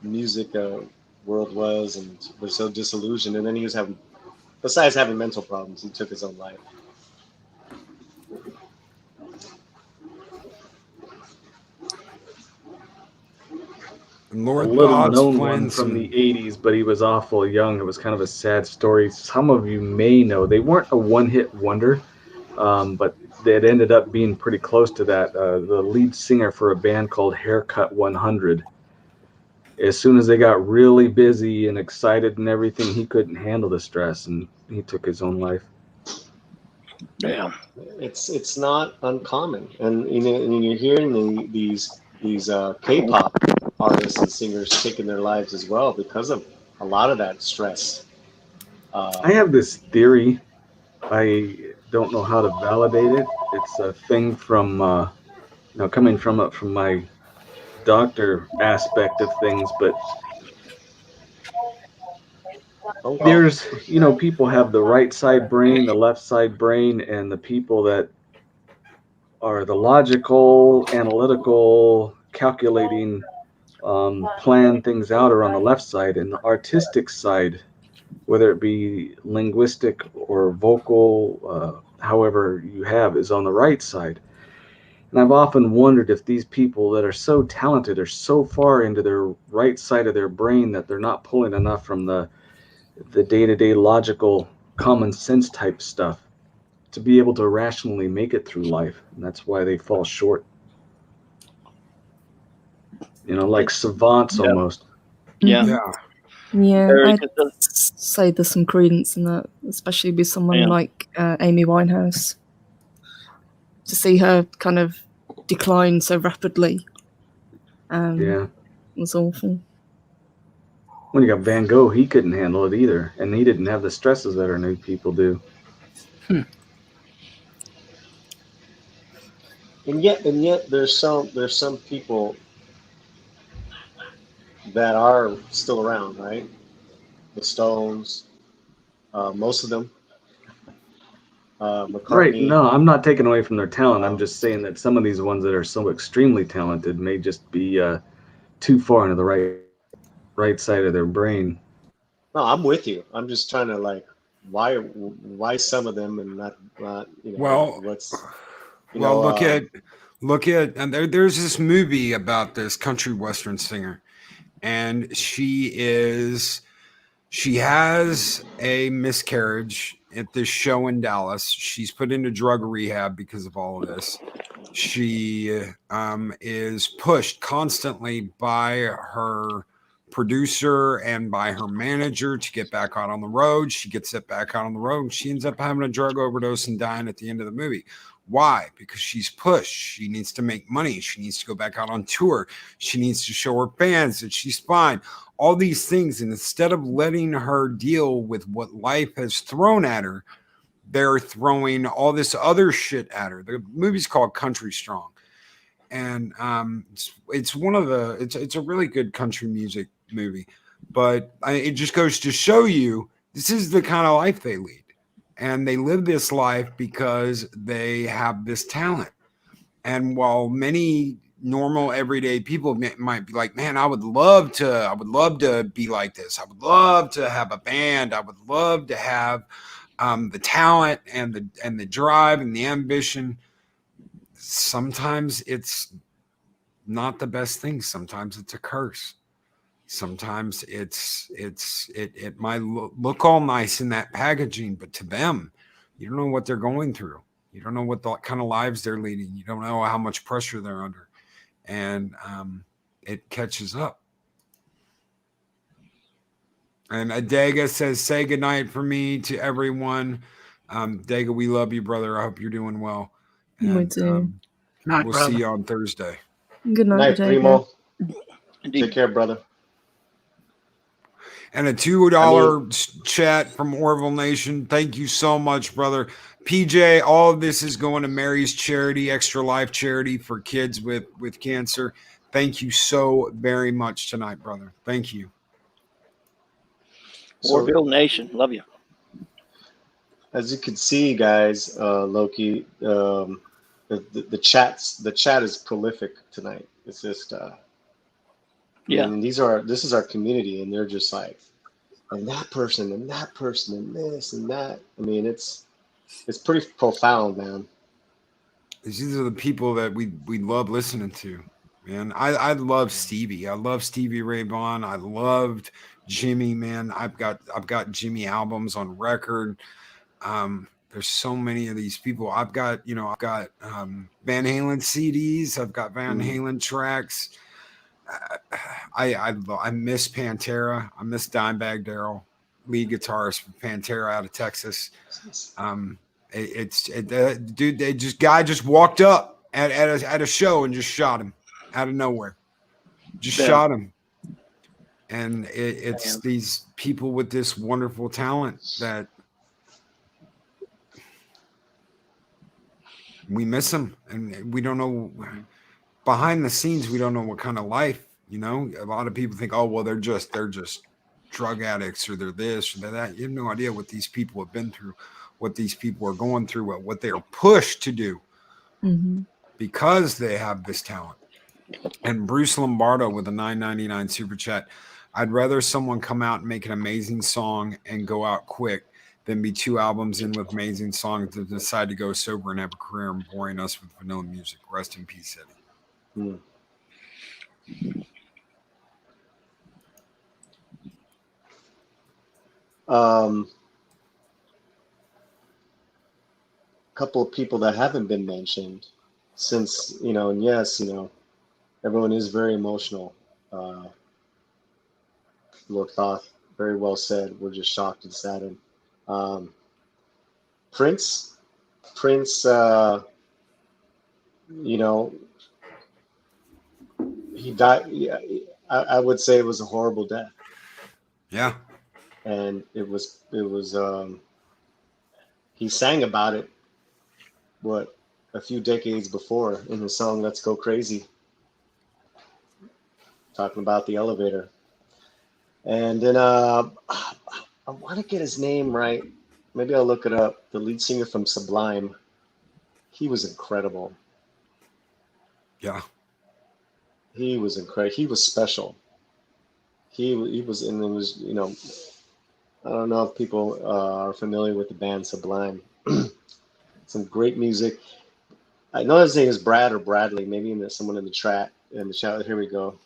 music world was, and was so disillusioned. And then he was besides having mental problems, he took his own life. And A Lord little Dodds known playing one from some. the 80s, but he was awful young. It was kind of a sad story. Some of you may know. They weren't a one-hit wonder, but it ended up being pretty close to that. The lead singer for a band called Haircut 100. As soon as they got really busy and excited and everything, he couldn't handle the stress, and he took his own life. Yeah. It's not uncommon, and you're hearing these K-pop artists and singers taking their lives as well because of a lot of that stress. I have this theory. I don't know how to validate it. It's a thing from, coming from my doctor aspect of things, but there's, people have the right side brain, the left side brain, and the people that are the logical, analytical, calculating, plan things out are on the left side, and the artistic side, whether it be linguistic or vocal, however you have, is on the right side. And I've often wondered if these people that are so talented are so far into their right side of their brain that they're not pulling enough from the day-to-day logical common sense type stuff to be able to rationally make it through life. And that's why they fall short. Like savants Yeah. almost. Yeah. Mhm. Yeah. Yeah, Very I'd good. say there's some credence in that, especially with someone Yeah. like Amy Winehouse. To see her kind of decline so rapidly Yeah. was awful. When you got Van Gogh, he couldn't handle it either, and he didn't have the stresses that our new people do. And yet, there's some people that are still around, right? The Stones, most of them, Right? McCartney. No, I'm not taking away from their talent. I'm just saying that some of these ones that are so extremely talented may just be too far into the right side of their brain. No, I'm with you. I'm just trying to like, why some of them and not Well, what's well, look at, and there's this movie about this country western singer, and she has a miscarriage at this show in Dallas. She's put into drug rehab because of all of this. She is pushed constantly by her producer and by her manager to get back out on the road. She gets it back out on the road, and she ends up having a drug overdose and dying at the end of the movie. Why? Because she's pushed. She needs to make money. She needs to go back out on tour. She needs to show her fans that she's fine. All these things. And instead of letting her deal with what life has thrown at her, they're throwing all this other shit at her. The movie's called Country Strong. And it's one of the, it's a really good country music movie. But it just goes to show you this is the kind of life they lead. And they live this life because they have this talent. And while many normal everyday people might be like, man, I would love to be like this. I would love to have a band. I would love to have the talent and the drive and the ambition. Sometimes it's not the best thing. Sometimes it's a curse. Sometimes it might look all nice in that packaging, but to them, you don't know what they're going through. You don't know what the kind of lives they're leading. You don't know how much pressure they're under, and it catches up. And Adega says, "Say goodnight for me to everyone." Dega, we love you, brother. I hope you're doing well. We And do. Night, we'll brother. see you on Thursday. Good night, night, Primo. Indeed. Take care, brother. And a $2 chat from Orville Nation. Thank you so much, brother. PJ, all of this is going to Mary's charity, Extra Life charity for kids with cancer. Thank you so very much tonight, brother. Thank you. Orville Nation, love you. As you can see, guys, Loki, the chat is prolific tonight. It's just Yeah. and this is our community, and they're just like, and that person and that person and this and that. I mean, it's pretty profound, man. These are the people that we love listening to, man. I love Stevie. I love Stevie Ray Vaughan. I loved Jimmy, man. I've got Jimmy albums on record. There's so many of these people. I've got Van Halen CDs. I've got Van Halen tracks. I miss Pantera. I miss Dimebag Darrell, lead guitarist for Pantera out of Texas. Dude, guy just walked up at a show and just shot him out of nowhere. Just shot him. And it's these people with this wonderful talent that we miss them, and we don't know behind the scenes. We don't know what kind of life, a lot of people think, oh, well, they're just drug addicts, or they're this or they're that. You have no idea what these people have been through, what these people are going through, what they are pushed to do because they have this talent. And Bruce Lombardo with a $9.99 super chat. I'd rather someone come out and make an amazing song and go out quick then be 2 albums in with amazing songs to decide to go sober and have a career and boring us with vanilla music. Rest in peace, Eddie. Couple of people that haven't been mentioned since, and yes, everyone is very emotional. Lord Thoth, very well said. We're just shocked and saddened. Prince, he died. Yeah, I would say it was a horrible death. Yeah. And it was, he sang about it, a few decades before in his song Let's Go Crazy, talking about the elevator. And then I want to get his name right. Maybe I'll look it up. The lead singer from Sublime. He was incredible. Yeah. He was incredible. He was special. He was, and it was, I don't know if people are familiar with the band Sublime. Some great music. I know his name is Brad or Bradley. Maybe someone in the chat. Here we go.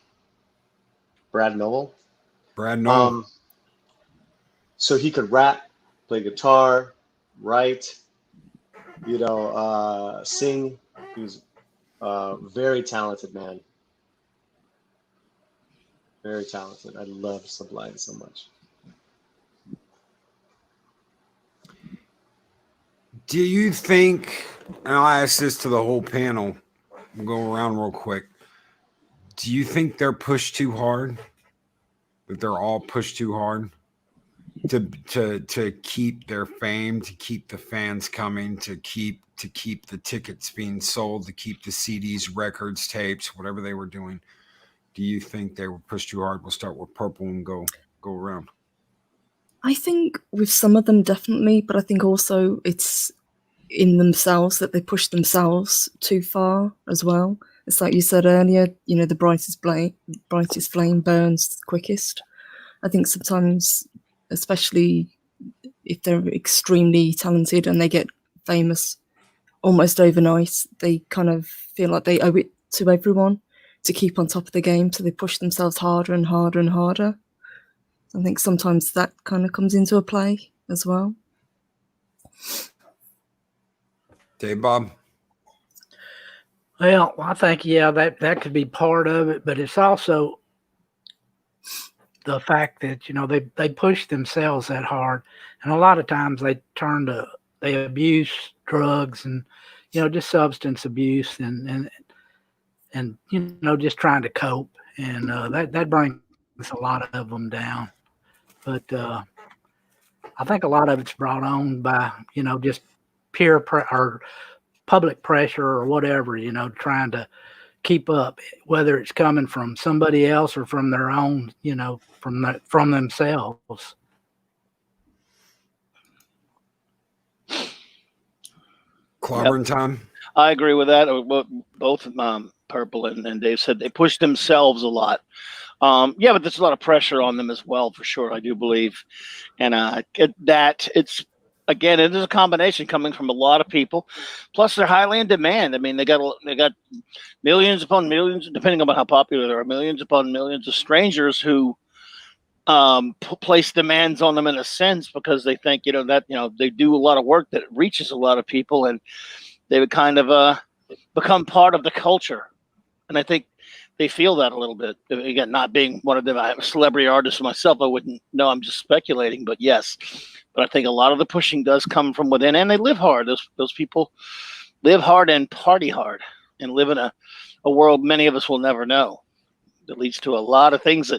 Brad Noel. Brad Noel. So he could rap, play guitar, write, sing. He was a very talented man. Very talented. I love Sublime so much. Do you think, and I'll ask this to the whole panel, we'll go around real quick. Do you think they're pushed too hard? That they're all pushed too hard to keep their fame, to keep the fans coming, to keep the tickets being sold, to keep the CDs, records, tapes, whatever they were doing? Do you think they were pushed too hard? We'll start with Purple and go around. I think with some of them definitely, but I think also it's in themselves that they push themselves too far as well. It's like you said earlier, the brightest flame burns quickest. I think sometimes, especially if they're extremely talented and they get famous almost overnight, they kind of feel like they owe it to everyone to keep on top of the game, so they push themselves harder and harder and harder. I think sometimes that kind of comes into a play as well. Dave Bob? Well, I think, that could be part of it, but it's also the fact that, they push themselves that hard. And a lot of times they abuse drugs and, just substance abuse and just trying to cope. And that brings a lot of them down. But I think a lot of it's brought on by, just peer or public pressure or whatever, trying to keep up, whether it's coming from somebody else or from their own, from themselves. Clobbering time. I agree with that. Both Purple and Dave said they push themselves a lot. But there's a lot of pressure on them as well, for sure. I do believe, and that it's. Again, it is a combination coming from a lot of people. Plus, they're highly in demand. I mean, they got millions upon millions, depending on how popular they are, millions upon millions of strangers who place demands on them in a sense because they think, they do a lot of work that reaches a lot of people, and they would kind of become part of the culture. And I think they feel that a little bit. Again, not being one of them, I'm a celebrity artist myself. I wouldn't know. I'm just speculating, but yes. But I think a lot of the pushing does come from within, and they live hard. Those people live hard and party hard and live in a world many of us will never know. That leads to a lot of things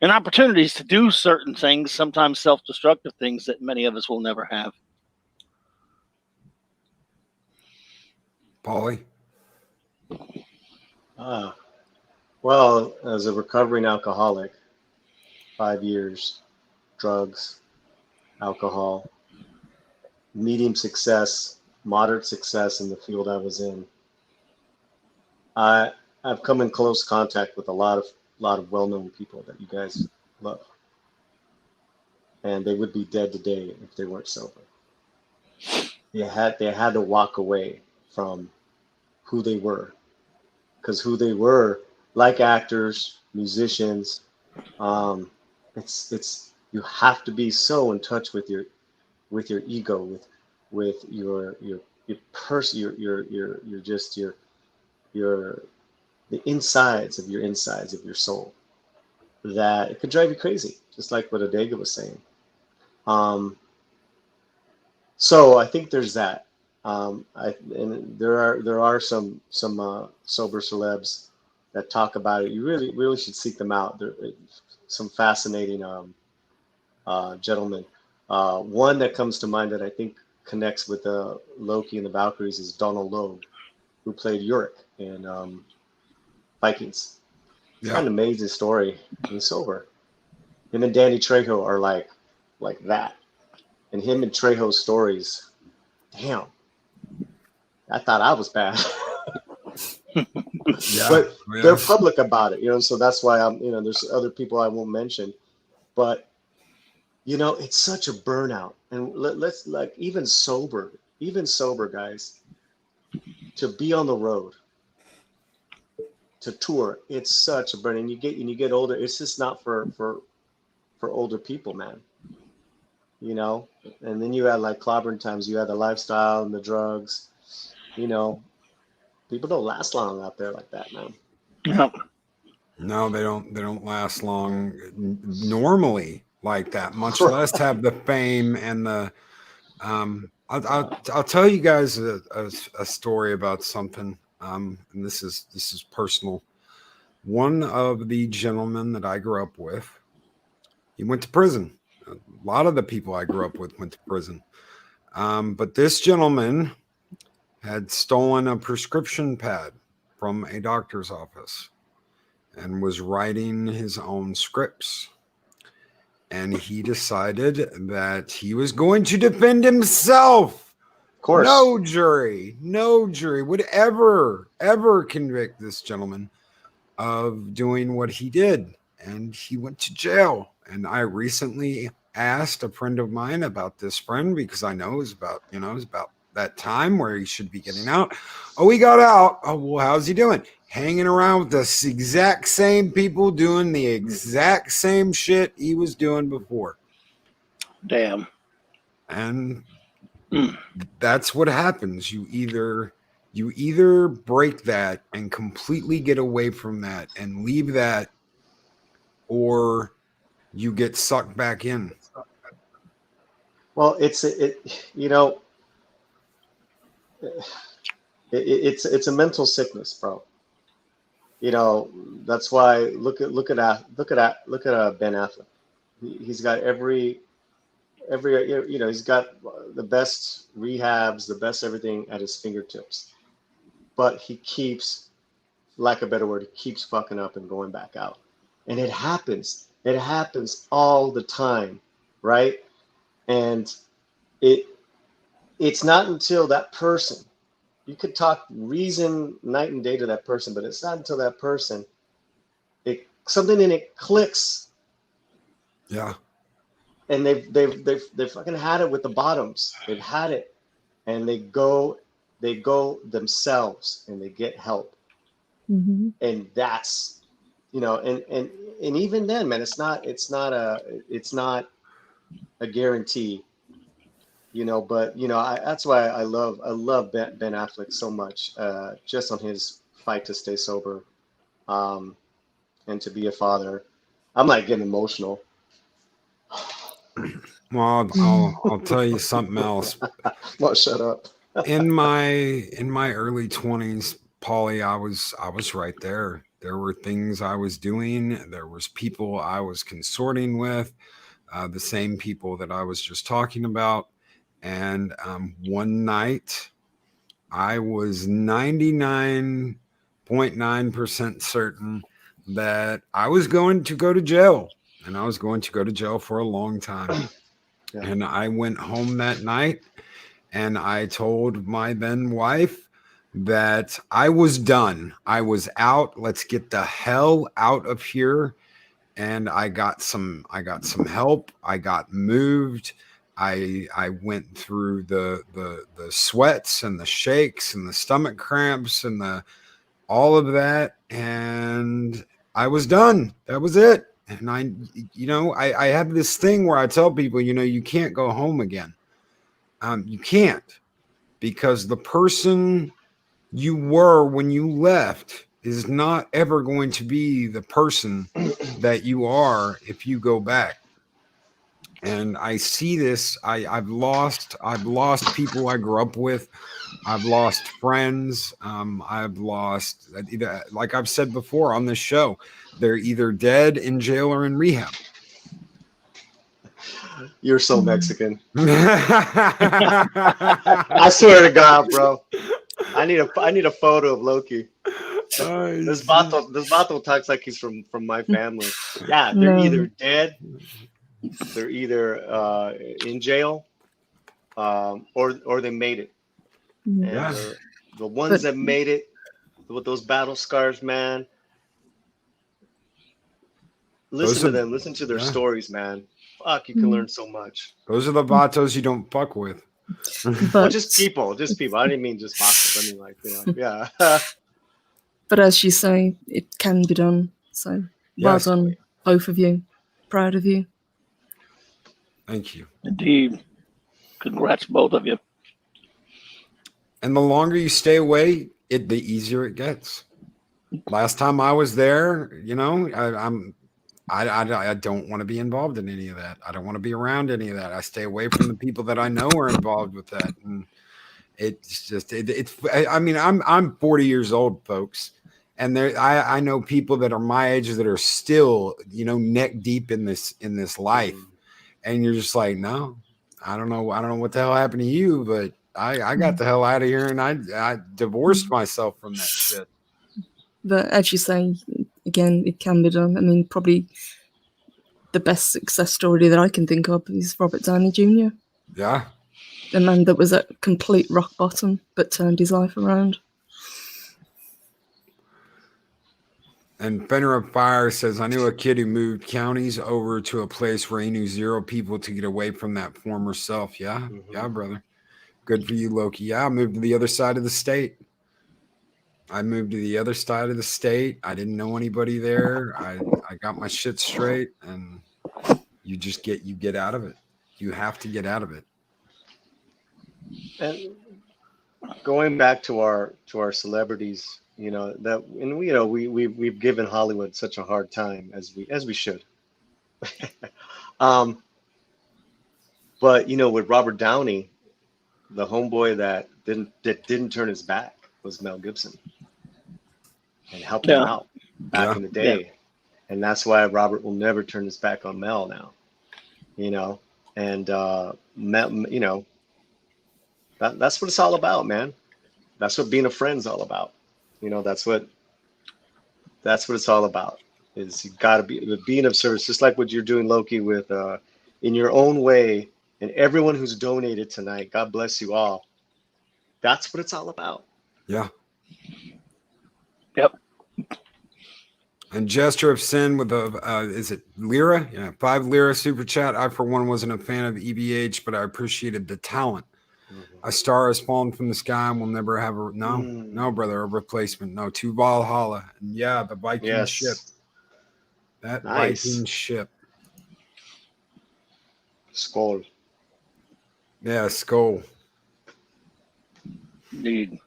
and opportunities to do certain things, sometimes self-destructive things that many of us will never have. Paulie? Well, as a recovering alcoholic, 5 years, drugs, alcohol, medium success, moderate success in the field I was in. I've come in close contact with a lot of well-known people that you guys love. and they would be dead today if they weren't sober. They had to walk away from who they were, because who they were, like actors, musicians, it's you have to be so in touch with your ego, with your person, your just your the insides of your soul, that it could drive you crazy, just like what Adega was saying. So I think there's that. And there are some sober celebs that talk about it. You really should seek them out. They're some fascinating gentlemen. One that comes to mind that I think connects with Loki and the Valkyries is Donald Logue, who played Yorick in Vikings. It's got an amazing story. He's sober. Him and Danny Trejo are like that. And him and Trejo's stories, damn, I thought I was bad. But they're public about it, so that's why there's other people I won't mention. But, it's such a burnout. And let's like, even sober guys, to be on the road, to tour, it's such a burden. And you get older, it's just not for older people, man. And then you had like clobbering times, you had the lifestyle and the drugs, people don't last long out there like that, man. No, they don't last long normally like that, much less have the fame and the I'll tell you guys a story about something, and this is personal. One of the gentlemen that I grew up with, he went to prison. A lot of the people I grew up with went to prison. But this gentleman had stolen a prescription pad from a doctor's office and was writing his own scripts. And he decided that he was going to defend himself. Of course. No jury would ever convict this gentleman of doing what he did. And he went to jail. And I recently asked a friend of mine about this friend, because I know it was about that time where he should be getting out. Oh, he got out. Oh, well, how's he doing? Hanging around with the exact same people doing the exact same shit he was doing before. Damn. And that's what happens. You either break that and completely get away from that and leave that, or you get sucked back in. Well, it's a mental sickness, bro. That's why look at Ben Affleck. He's got every he's got the best rehabs, the best everything at his fingertips. But he keeps, lack of a better word, he keeps fucking up and going back out. And it happens. It happens all the time, right? And it's not until that person, you could talk reason night and day to that person, but it's not until that person, something in it clicks. Yeah. And they've fucking had it with the bottoms. They've had it, and they go themselves and they get help. Mm-hmm. And that's, and even then, man, it's not a guarantee. But that's why I love Ben Affleck so much, just on his fight to stay sober, and to be a father. I'm like getting emotional. Well, I'll tell you something else. Well, shut up. In my early 20s, Paulie, I was right there. There were things I was doing. There was people I was consorting with, the same people that I was just talking about. And one night, I was 99.9% certain that I was going to go to jail, and I was going to go to jail for a long time. Yeah. And I went home that night, and I told my then wife that I was done. I was out. Let's get the hell out of here. and I got some help. I got moved. I went through the sweats and the shakes and the stomach cramps and all of that, and I was done. That was it. And I have this thing where I tell people, you can't go home again. You can't, because the person you were when you left is not ever going to be the person that you are if you go back. And I see this. I've lost people I grew up with. I've lost friends. I've lost, like I've said before on this show, they're either dead, in jail, or in rehab. You're so Mexican. I swear to God, bro. I need a photo of Loki. This Vato talks like he's from my family. Yeah, they're either dead, they're either in jail, or they made it. Yeah. And the ones that made it with those battle scars, man. Listen to them. Listen to their stories, man. Fuck, you can learn so much. Those are the vatos you don't fuck with. Well, just people. I didn't mean just vatos. I mean, like, yeah. But as you say, it can be done. So well done, both of you. Proud of you. Thank you. Indeed. Congrats, both of you. And the longer you stay away, the easier it gets. Last time I was there, I don't want to be involved in any of that. I don't want to be around any of that. I stay away from the people that I know are involved with that. And it's just, I'm 40 years old, folks. And I know people that are my age that are still, neck deep in this life. And you're just like, no, I don't know what the hell happened to you, but I got the hell out of here, and I divorced myself from that shit. But as you say, again, it can be done. I mean, probably the best success story that I can think of is Robert Downey Jr. Yeah. The man that was at complete rock bottom, but turned his life around. And Fenner of Fire says, I knew a kid who moved counties over to a place where he knew zero people to get away from that former self. Yeah. Mm-hmm. Yeah, brother. Good for you, Loki. Yeah, I moved to the other side of the state. I didn't know anybody there. I got my shit straight, and you get out of it. You have to get out of it. And going back to our celebrities, we've given Hollywood such a hard time as we should. But with Robert Downey, the homeboy that didn't turn his back was Mel Gibson, and helped him out back in the day. Yeah. And that's why Robert will never turn his back on Mel now. And Mel, that's what it's all about, man. That's what being a friend's all about. That's what it's all about. Is you got to be being of service, just like what you're doing, Loki, with in your own way. And everyone who's donated tonight, God bless you all. That's what it's all about. Yeah. Yep. And Gesture of Sin with is it Lira? Yeah, 5 Lira super chat. I, for one, wasn't a fan of EVH, but I appreciated the talent. A star has fallen from the sky and will never have no, brother, a replacement. No, to Valhalla. And yeah, the Viking ship. That Viking ship. Skull. Yeah, skull. Indeed.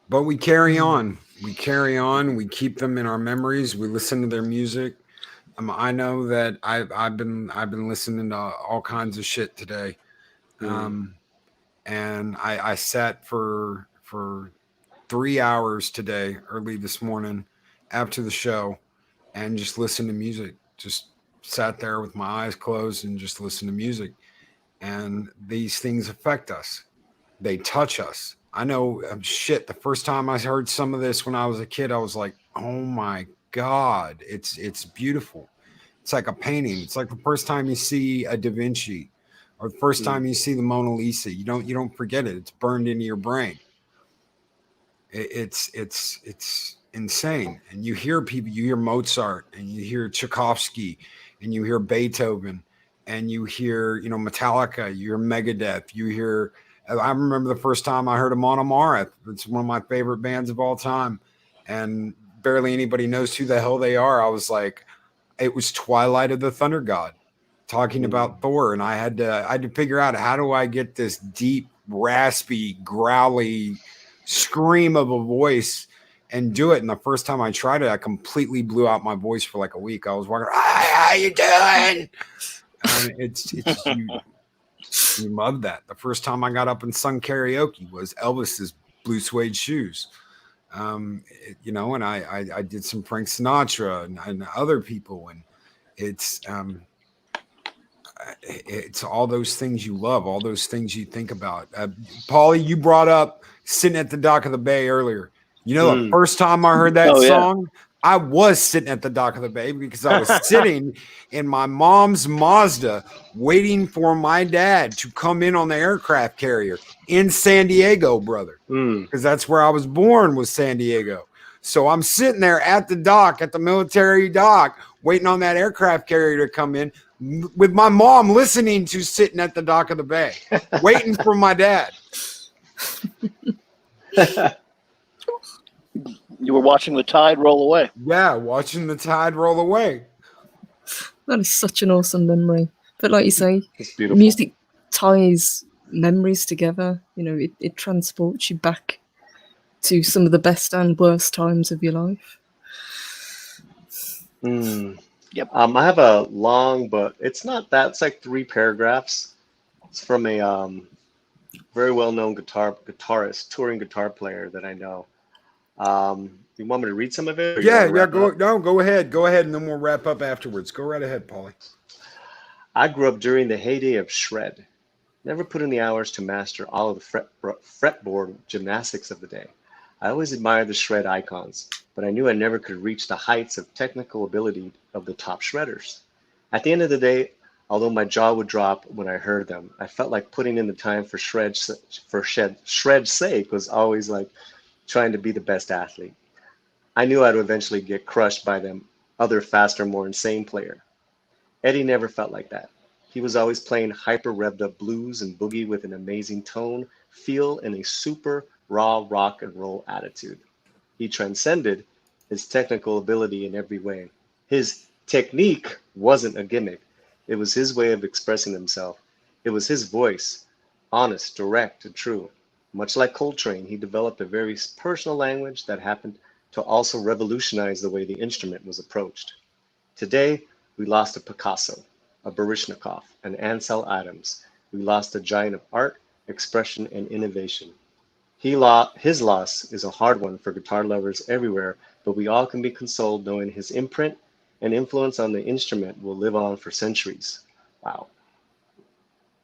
But we carry on. We keep them in our memories. We listen to their music. I know that I've been listening to all kinds of shit today. And I sat for 3 hours today, early this morning, after the show, and just listened to music. Just sat there with my eyes closed and just listened to music. And these things affect us. They touch us. I know the first time I heard some of this when I was a kid, I was like, oh my God, it's beautiful. It's like a painting. It's like the first time you see a Da Vinci or the first time you see the Mona Lisa. You don't forget it. It's burned into your brain. It's insane. And you hear people, you hear Mozart, and you hear Tchaikovsky, and you hear Beethoven, and you hear, Metallica, you hear Megadeth, you hear. I remember the first time I heard of Mon Amarth. It's one of my favorite bands of all time, and barely anybody knows who the hell they are. I was like, it was Twilight of the Thunder God talking about Thor, and I had to figure out, how do I get this deep, raspy, growly scream of a voice and do it. And the first time I tried it, I completely blew out my voice for like a week. I was walking, hi, how you doing? It's you love that. The first time I got up and sung karaoke was Elvis's Blue Suede Shoes. And I did some Frank Sinatra and other people, and it's all those things you love, all those things you think about. Paulie, you brought up sitting at the dock of the bay earlier. The first time I heard that song, I was sitting at the dock of the bay because I was sitting in my mom's Mazda waiting for my dad to come in on the aircraft carrier in San Diego, brother. Because that's where I was born, was San Diego. So I'm sitting there at the dock, at the military dock, waiting on that aircraft carrier to come in with my mom listening to Sitting at the Dock of the Bay, waiting for my dad. You were watching the tide roll away. Yeah, watching the tide roll away. That is such an awesome memory. But like you say, It's beautiful. music ties memories together. It transports you back to some of the best and worst times of your life. Yep. I have a long, but it's not that. It's like 3 paragraphs. It's from a very well-known guitarist, touring guitar player that I know. You want me to read some of it? Go ahead. Go ahead, and then we'll wrap up afterwards. Go right ahead, Paulie. I grew up during the heyday of shred. Never put in the hours to master all of the fretboard gymnastics of the day. I always admired the shred icons, but I knew I never could reach the heights of technical ability of the top shredders. At the end of the day, although my jaw would drop when I heard them, I felt like putting in the time for shred's sake was always like trying to be the best athlete. I knew I'd eventually get crushed by them other faster, more insane player. Eddie never felt like that. He was always playing hyper revved up blues and boogie with an amazing tone, feel, and a super raw rock and roll attitude. He transcended his technical ability in every way. His technique wasn't a gimmick. It was his way of expressing himself. It was his voice, honest, direct, and true. Much like Coltrane, he developed a very personal language that happened to also revolutionize the way the instrument was approached. Today, we lost a Picasso, a Baryshnikov, an Ansel Adams. We lost a giant of art, expression, and innovation. His loss is a hard one for guitar lovers everywhere, but we all can be consoled knowing his imprint and influence on the instrument will live on for centuries. Wow.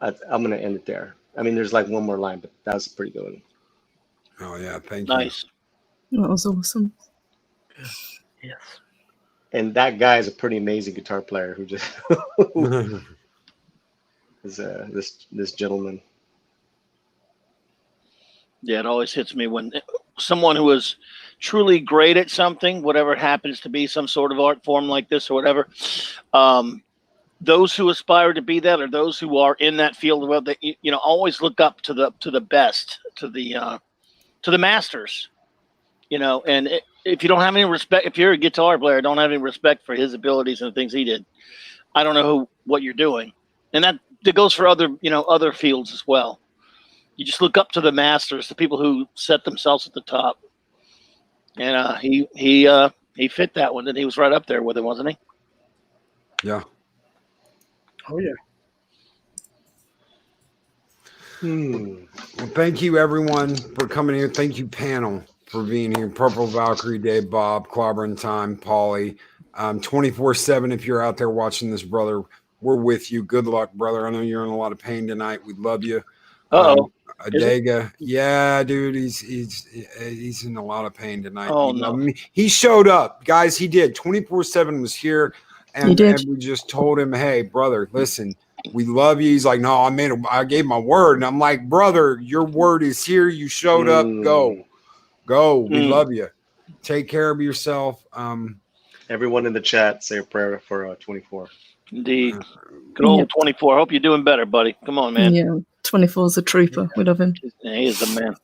I'm going to end it there. I mean, there's like one more line, but that was pretty good. Oh, yeah. Thank you. Nice. That was awesome. Yes. And that guy is a pretty amazing guitar player who just is this gentleman. Yeah, it always hits me when someone who is truly great at something, whatever it happens to be, some sort of art form like this or whatever, those who aspire to be that, or those who are in that field, well, they, always look up to the best, to the masters, and if you don't have any respect, if you're a guitar player, don't have any respect for his abilities and the things he did, I don't know what you're doing. And that goes for other fields as well. You just look up to the masters, the people who set themselves at the top. And he fit that one, and he was right up there with him, wasn't he? Yeah. Oh, yeah. Well, thank you, everyone, for coming here. Thank you, panel, for being here. Purple Valkyrie, Dave, Bob, Clobbering Time, Paulie. 24/7, if you're out there watching this, brother, we're with you. Good luck, brother. I know you're in a lot of pain tonight. We love you. Adega, yeah, dude, he's in a lot of pain tonight. Oh, no. He showed up, guys. He did. 24/7 was here, and we just told him, hey, brother, listen, we love you. He's like, no, I gave my word. And I'm like, brother, your word is here. You showed up. Go. We love you. Take care of yourself. Everyone in the chat, say a prayer for 24. Indeed. Good old 24. Hope you're doing better, buddy. Come on, man. Yeah, 24's a trooper. We love him. He is the man.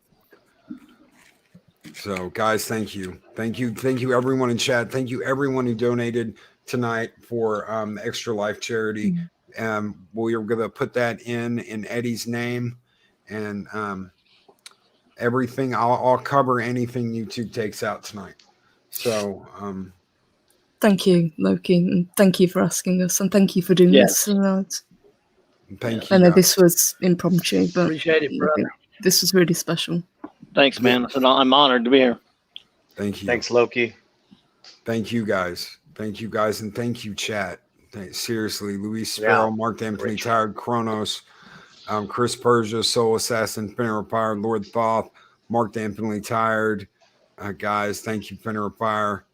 So, guys, thank you. Thank you, everyone in chat. Thank you, everyone who donated tonight for Extra Life Charity. We are going to put that in Eddie's name, and everything. I'll cover anything YouTube takes out tonight. So, thank you, Loki, and thank you for asking us, and thank you for doing this tonight. Thank you. I know this was impromptu, but Appreciate it, brother. This was really special. Thanks, man. I'm honored to be here. Thank you. Thanks, Loki. Thank you, guys. And thank you, chat. Seriously, Luis Sparrow, Mark Anthony Tired, Kronos, Chris Persia, Soul Assassin, Fenrir Fire, Lord Thoth, Mark Anthony Tired. Guys, thank you, Fenrir Fire.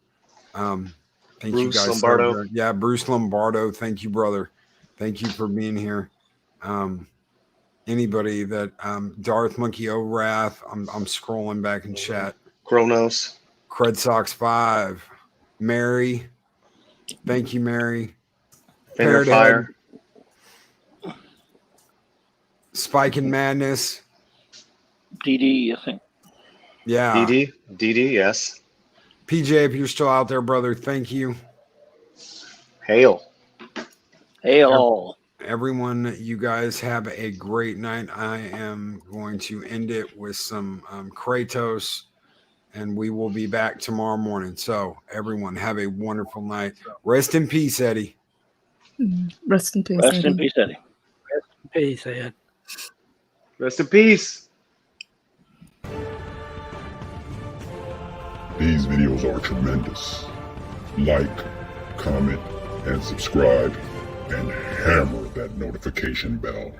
Thank Bruce you guys. Lombardo. Bruce Lombardo. Thank you, brother. Thank you for being here. Anybody that Darth Monkey O'Wrath, I'm scrolling back in chat. Kronos. Cred Sox 5. Mary. Thank you, Mary. Fenrir Fire. Spike and Madness. DD, I think. Yeah. DD, yes. PJ, if you're still out there, brother, thank you. Hail. Everyone, you guys have a great night. I am going to end it with some Kratos, and we will be back tomorrow morning. So, everyone, have a wonderful night. Rest in peace, Eddie. Rest in peace, Rest in peace, Eddie. Rest in peace, Ed. Rest in peace. These videos are tremendous. Like, comment, and subscribe, and hammer that notification bell.